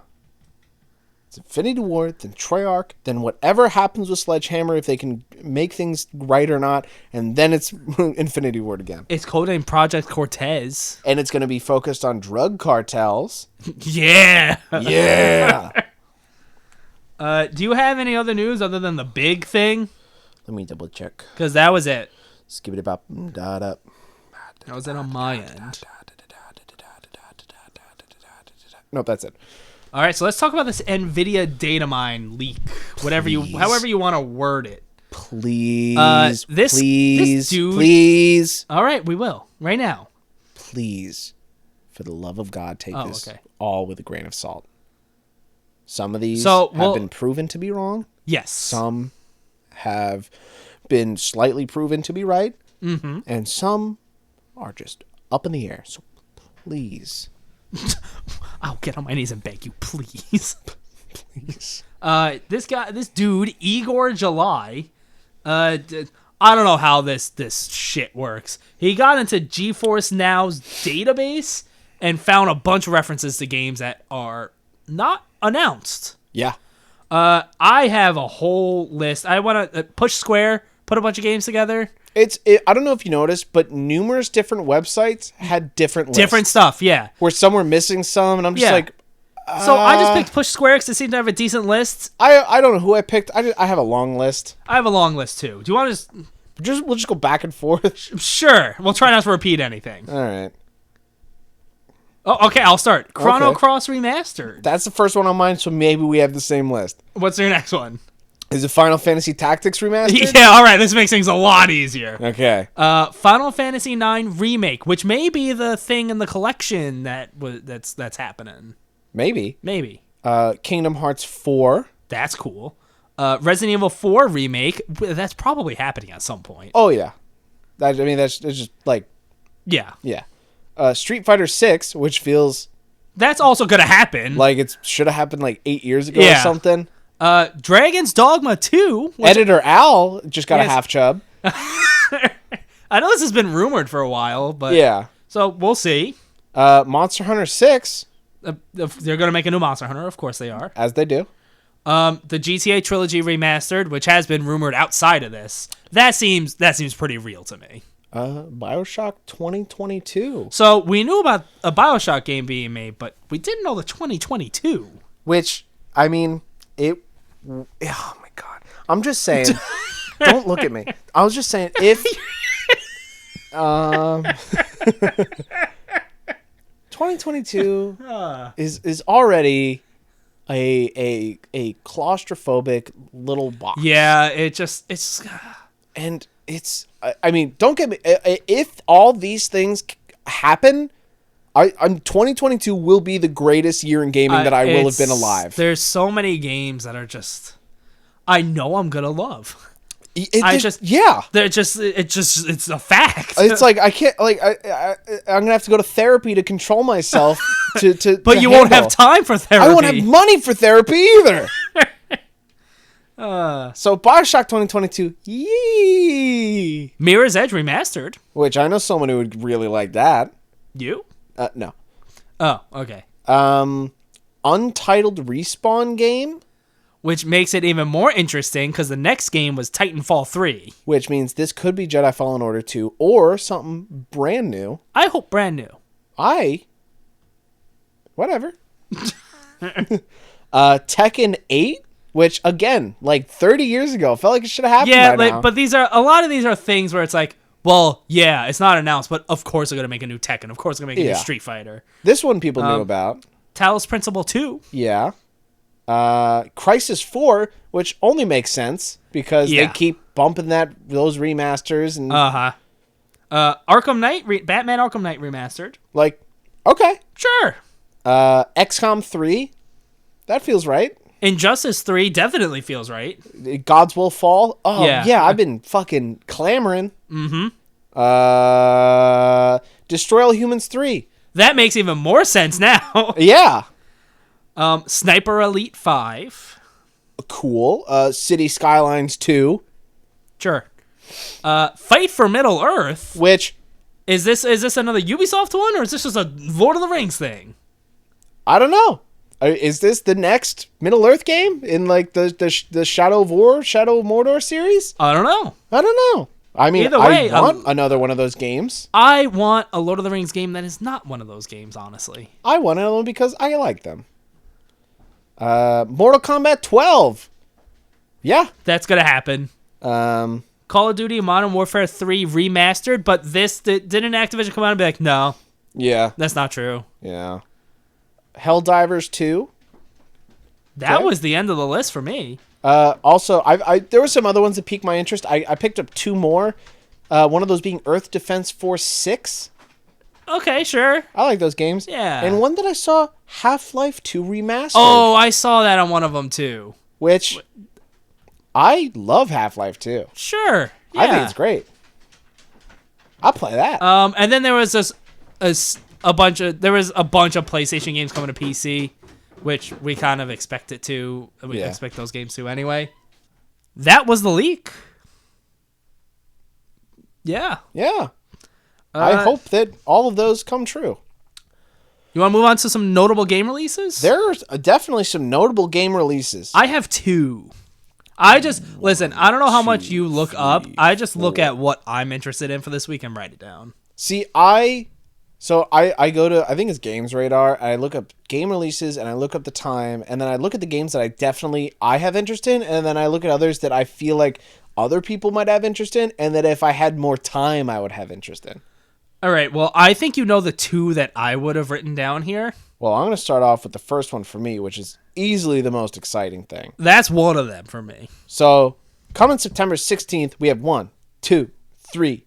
It's Infinity Ward, then Treyarch, then whatever happens with Sledgehammer, if they can make things right or not, and then it's Infinity Ward again. It's codenamed Project Cortez. And it's going to be focused on drug cartels. Yeah. Yeah. Do you have any other news other than the big thing? Let me double check. Because that was it. Skip it about. That was it on my end. Nope, that's it. All right, so let's talk about this Nvidia data mine leak. However you want to word it. Please. This dude. Please. All right, we will right now. Please, for the love of God, take this all with a grain of salt. Some of these have been proven to be wrong. Yes. Some have been slightly proven to be right. Mm-hmm. And some are just up in the air. So please. I'll get on my knees and beg you, please. Please. This dude, Igor July, I don't know how this shit works. He got into GeForce Now's database and found a bunch of references to games that are not announced. Yeah. I have a whole list. I want to push square, put a bunch of games together. I don't know if you noticed, but numerous different websites had different lists. Different stuff, yeah. Where some were missing some, and I'm just like... So I just picked Push Square because it seemed to have a decent list. I don't know who I picked. I have a long list. I have a long list, too. Do you want to We'll just go back and forth? Sure. We'll try not to repeat anything. All right. Oh, okay, I'll start. Chrono Cross Remastered. That's the first one on mine, so maybe we have the same list. What's your next one? Is it Final Fantasy Tactics Remastered? Yeah, all right. This makes things a lot easier. Okay. Final Fantasy IX Remake, which may be the thing in the collection that's happening. Maybe. Kingdom Hearts 4. That's cool. Resident Evil 4 Remake. That's probably happening at some point. Oh, yeah. That's just like... Yeah. Yeah. Street Fighter 6, which feels... That's also going to happen. Like it should have happened like 8 years ago or something. Dragon's Dogma 2. Editor Al just got a half chub. I know this has been rumored for a while, but... Yeah. So, we'll see. Monster Hunter 6. They're going to make a new Monster Hunter. Of course they are. As they do. The GTA Trilogy Remastered, which has been rumored outside of this. That seems pretty real to me. Bioshock 2022. So, we knew about a Bioshock game being made, but we didn't know the 2022. Which, I mean, oh my God. I'm just saying, don't look at me. I was just saying, if... 2022 is already a claustrophobic little box. Yeah, it's And it's, I mean, don't get me, if all these things happen, I'm 2022 will be the greatest year in gaming that I will have been alive. There's so many games that are just, I know I'm gonna love. It's a fact. It's like I can't, like I'm gonna have to go to therapy to control myself But you won't have time for therapy. I won't have money for therapy either. So Bioshock 2022, yee! Mirror's Edge Remastered. Which I know someone who would really like that. You? No. Oh, okay. Untitled Respawn game. Which makes it even more interesting because the next game was Titanfall 3. Which means this could be Jedi Fallen Order 2 or something brand new. I hope brand new. Whatever. Tekken 8, which again, like 30 years ago, felt like it should have happened by now. But a lot of these are things where it's like, well, yeah, it's not announced, but of course they're going to make a new Tekken. Of course they're going to make a new Street Fighter. This one people knew about. Talos Principle 2. Yeah. Crisis 4, which only makes sense because they keep bumping those remasters and Arkham Knight, Batman Arkham Knight remastered. Like, okay, sure. XCOM 3, that feels right. Injustice 3 definitely feels right. Gods Will Fall. Oh yeah, I've been fucking clamoring. Destroy All Humans 3. That makes even more sense now. Yeah. Sniper Elite 5. Cool. City Skylines 2. Sure. Fight for Middle Earth. Which is this another Ubisoft one, or is this just a Lord of the Rings thing? I don't know. Is this the next Middle Earth game in like the Shadow of War, Shadow of Mordor series? I don't know. I mean, either way, I want another one of those games. I want a Lord of the Rings game that is not one of those games, honestly. I want another one because I like them. Mortal Kombat 12. Yeah. That's going to happen. Call of Duty Modern Warfare 3 remastered, but didn't Activision come out and be like, no. Yeah. That's not true. Yeah. Helldivers 2. That was the end of the list for me. Also, there were some other ones that piqued my interest. I picked up 2 more. One of those being Earth Defense Force 6. Okay, sure. I like those games. Yeah. And one that I saw, Half-Life 2 Remastered. Oh, I saw that on one of them, too. Which, I love Half-Life 2. Sure. Yeah. I think it's great. I'll play that. And then there was a bunch of PlayStation games coming to PC, which we kind of expect it to. We expect those games to anyway. That was the leak. Yeah. Yeah. I hope that all of those come true. You want to move on to some notable game releases? There's definitely some notable game releases. I have 2. Listen, I don't know how much you look up. I just look at what I'm interested in for this week and write it down. See, I go to, I think it's Games Radar, and I look up game releases, and I look up the time, and then I look at the games that I have interest in, and then I look at others that I feel like other people might have interest in, and that if I had more time, I would have interest in. All right, well, I think you know the 2 that I would have written down here. Well, I'm going to start off with the first one for me, which is easily the most exciting thing. That's one of them for me. So, coming September 16th, we have 1, 2, 3,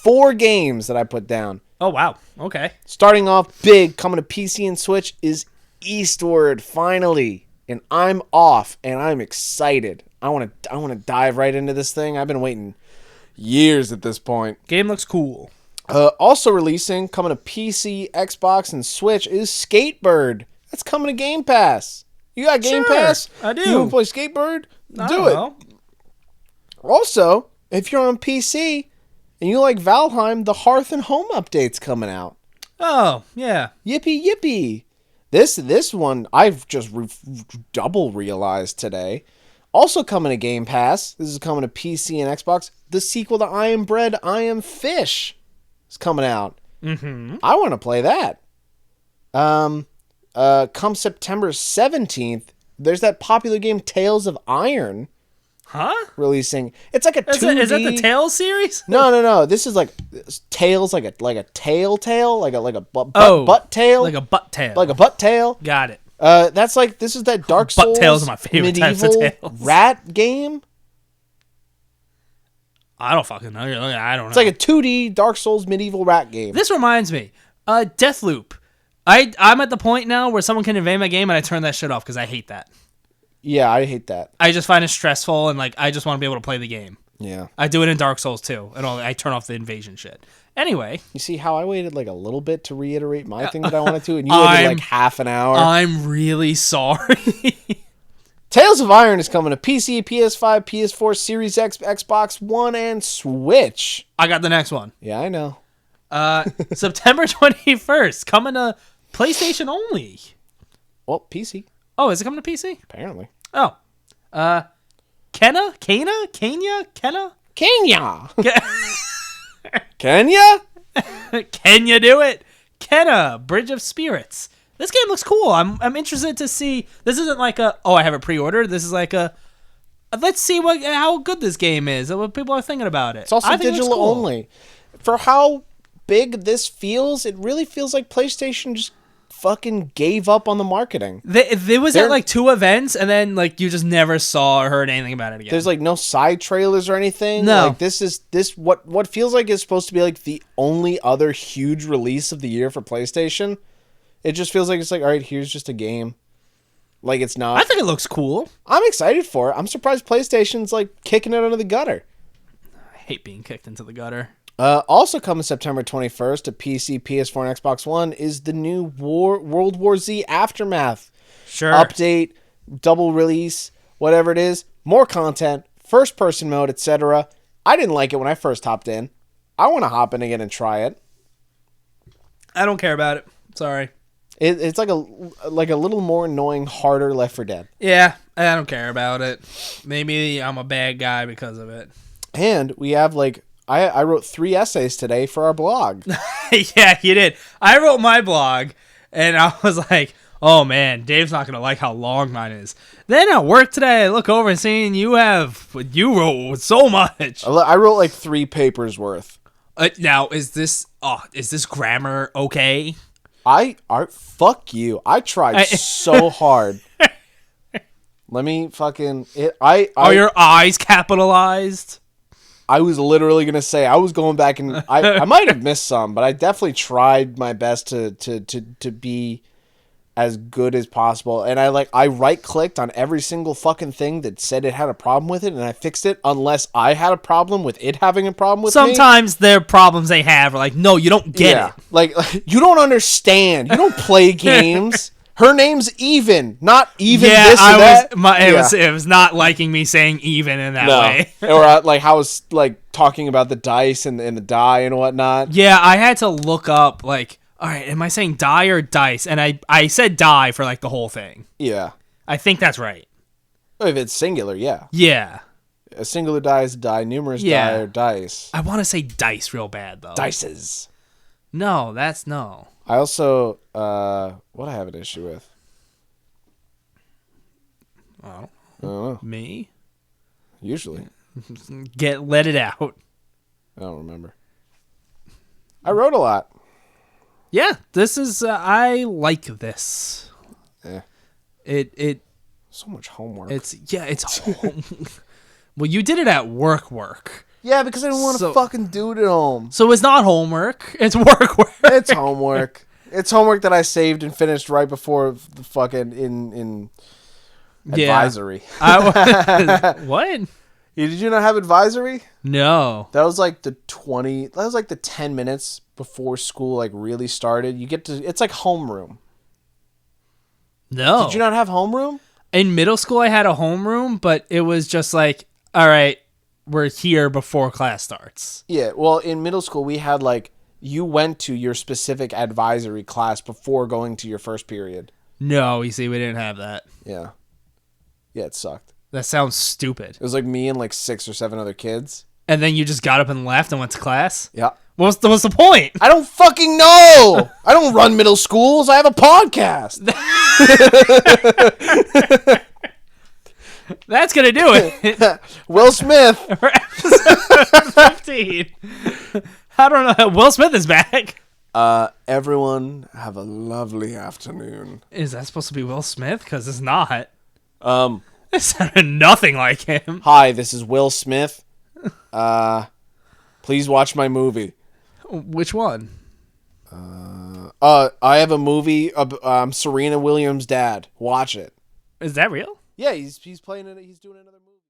4 games that I put down. Oh, wow. Okay. Starting off big, coming to PC and Switch, is Eastward, finally. And I'm off, and I'm excited. I want to dive right into this thing. I've been waiting years at this point. Game looks cool. Also releasing, coming to PC, Xbox, and Switch, is Skatebird. That's coming to Game Pass. You got Game Pass? I do. You want to play Skatebird? Do it. Also, if you're on PC and you like Valheim, the Hearth and Home update's coming out. Oh, yeah. Yippee, yippee. This one I've just double realized today. Also coming to Game Pass, this is coming to PC and Xbox, the sequel to I Am Bread, I Am Fish is coming out. Mm-hmm. I want to play that. Come September 17th, there's that popular game Tales of Iron. Huh? Releasing. It's like a 2D... Is that the Tales series? No. This is like Tales, like a tail, like a butt tail. Like a butt tail. Like a butt tail. Got it. That's like, this is that Dark Souls Butt-tails are my favorite types of medieval tails. rat game. I don't fucking know. I don't know. It's like a 2D Dark Souls medieval rat game. This reminds me, Deathloop. I'm at the point now where someone can invade my game and I turn that shit off because I hate that. Yeah, I hate that. I just find it stressful and like I just want to be able to play the game. Yeah. I do it in Dark Souls too, and I turn off the invasion shit. Anyway, You see how I waited like a little bit to reiterate my thing that I wanted to, and you waited like half an hour. I'm really sorry. Tales of Iron is coming to PC, PS5, PS4, Series X, Xbox One, and Switch. I got the next one. Yeah, I know. September 21st, coming to PlayStation only. Well, PC, Oh, is it coming to PC? apparently. Oh. Kenya? Kenya? Can you do it? Kenna, Bridge of Spirits. This game looks cool. I'm interested to see. This isn't like I have it pre-ordered. This is like let's see how good this game is and what people are thinking about it. It's also digital only. For how big this feels, it really feels like PlayStation just fucking gave up on the marketing. There was at like 2 events, and then like you just never saw or heard anything about it again. There's like no side trailers or anything. No. Like this what feels like is supposed to be like the only other huge release of the year for PlayStation. It just feels like it's like, all right, here's just a game. Like it's not. I think it looks cool. I'm excited for it. I'm surprised PlayStation's like kicking it under the gutter. I hate being kicked into the gutter. Also coming September 21st to PC, PS4, and Xbox One is the new World War Z Aftermath. Sure. Update, double release, whatever it is. More content, first-person mode, etc. I didn't like it when I first hopped in. I want to hop in again and try it. I don't care about it. Sorry. It's like a little more annoying, harder Left 4 Dead. Yeah, I don't care about it. Maybe I'm a bad guy because of it. And we have like... I wrote 3 essays today for our blog. Yeah, you did. I wrote my blog, and I was like, oh, man, Dave's not going to like how long mine is. Then at work today, I look over and seeing you wrote so much. I wrote like 3 papers worth. Now, is this grammar okay? Fuck you. I tried so hard. Let me fucking... Are your eyes capitalized? I was literally going to say, I was going back and I might have missed some, but I definitely tried my best to be as good as possible. And I right-clicked on every single fucking thing that said it had a problem with it, and I fixed it unless I had a problem with it having a problem with Sometimes their problems they have are like, no, you don't get it. Like, you don't understand. You don't play games. Her name's Even, not even this or that. It was not liking me saying even in that way. Or like how I was like talking about the dice and the die and whatnot. Yeah, I had to look up like, all right, am I saying die or dice? And I said die for like the whole thing. Yeah. I think that's right. If it's singular, yeah. Yeah. A singular die is die, numerous die or dice. I want to say dice real bad though. Dices. No, that's no. I also, what I have an issue with? I don't know. Me? Usually. Let it out. I don't remember. I wrote a lot. Yeah, this is, I like this. Yeah. It. So much homework. It's home. Well, you did it at work. Yeah, because I didn't want to fucking do it at home. So it's not homework. It's work. It's homework. It's homework that I saved and finished right before the fucking in advisory. What? Did you not have advisory? No. That was like the 10 minutes before school like really started. It's like homeroom. No. Did you not have homeroom? In middle school, I had a homeroom, but it was just like, all right, we're here before class starts. Yeah, well, in middle school, we had like, you went to your specific advisory class before going to your first period. No, you see, we didn't have that. Yeah. Yeah, it sucked. That sounds stupid. It was like me and like 6 or 7 other kids. And then you just got up and left and went to class? Yeah. What's the point? I don't fucking know. I don't run middle schools. I have a podcast. That's going to do it. Will Smith. For episode 15. I don't know. Will Smith is back. Everyone have a lovely afternoon. Is that supposed to be Will Smith? Because it's not. Um, It sounded nothing like him. Hi, this is Will Smith. Please watch my movie. Which one? I have a movie. Serena Williams' dad. Watch it. Is that real? Yeah, he's playing it. He's doing another movie.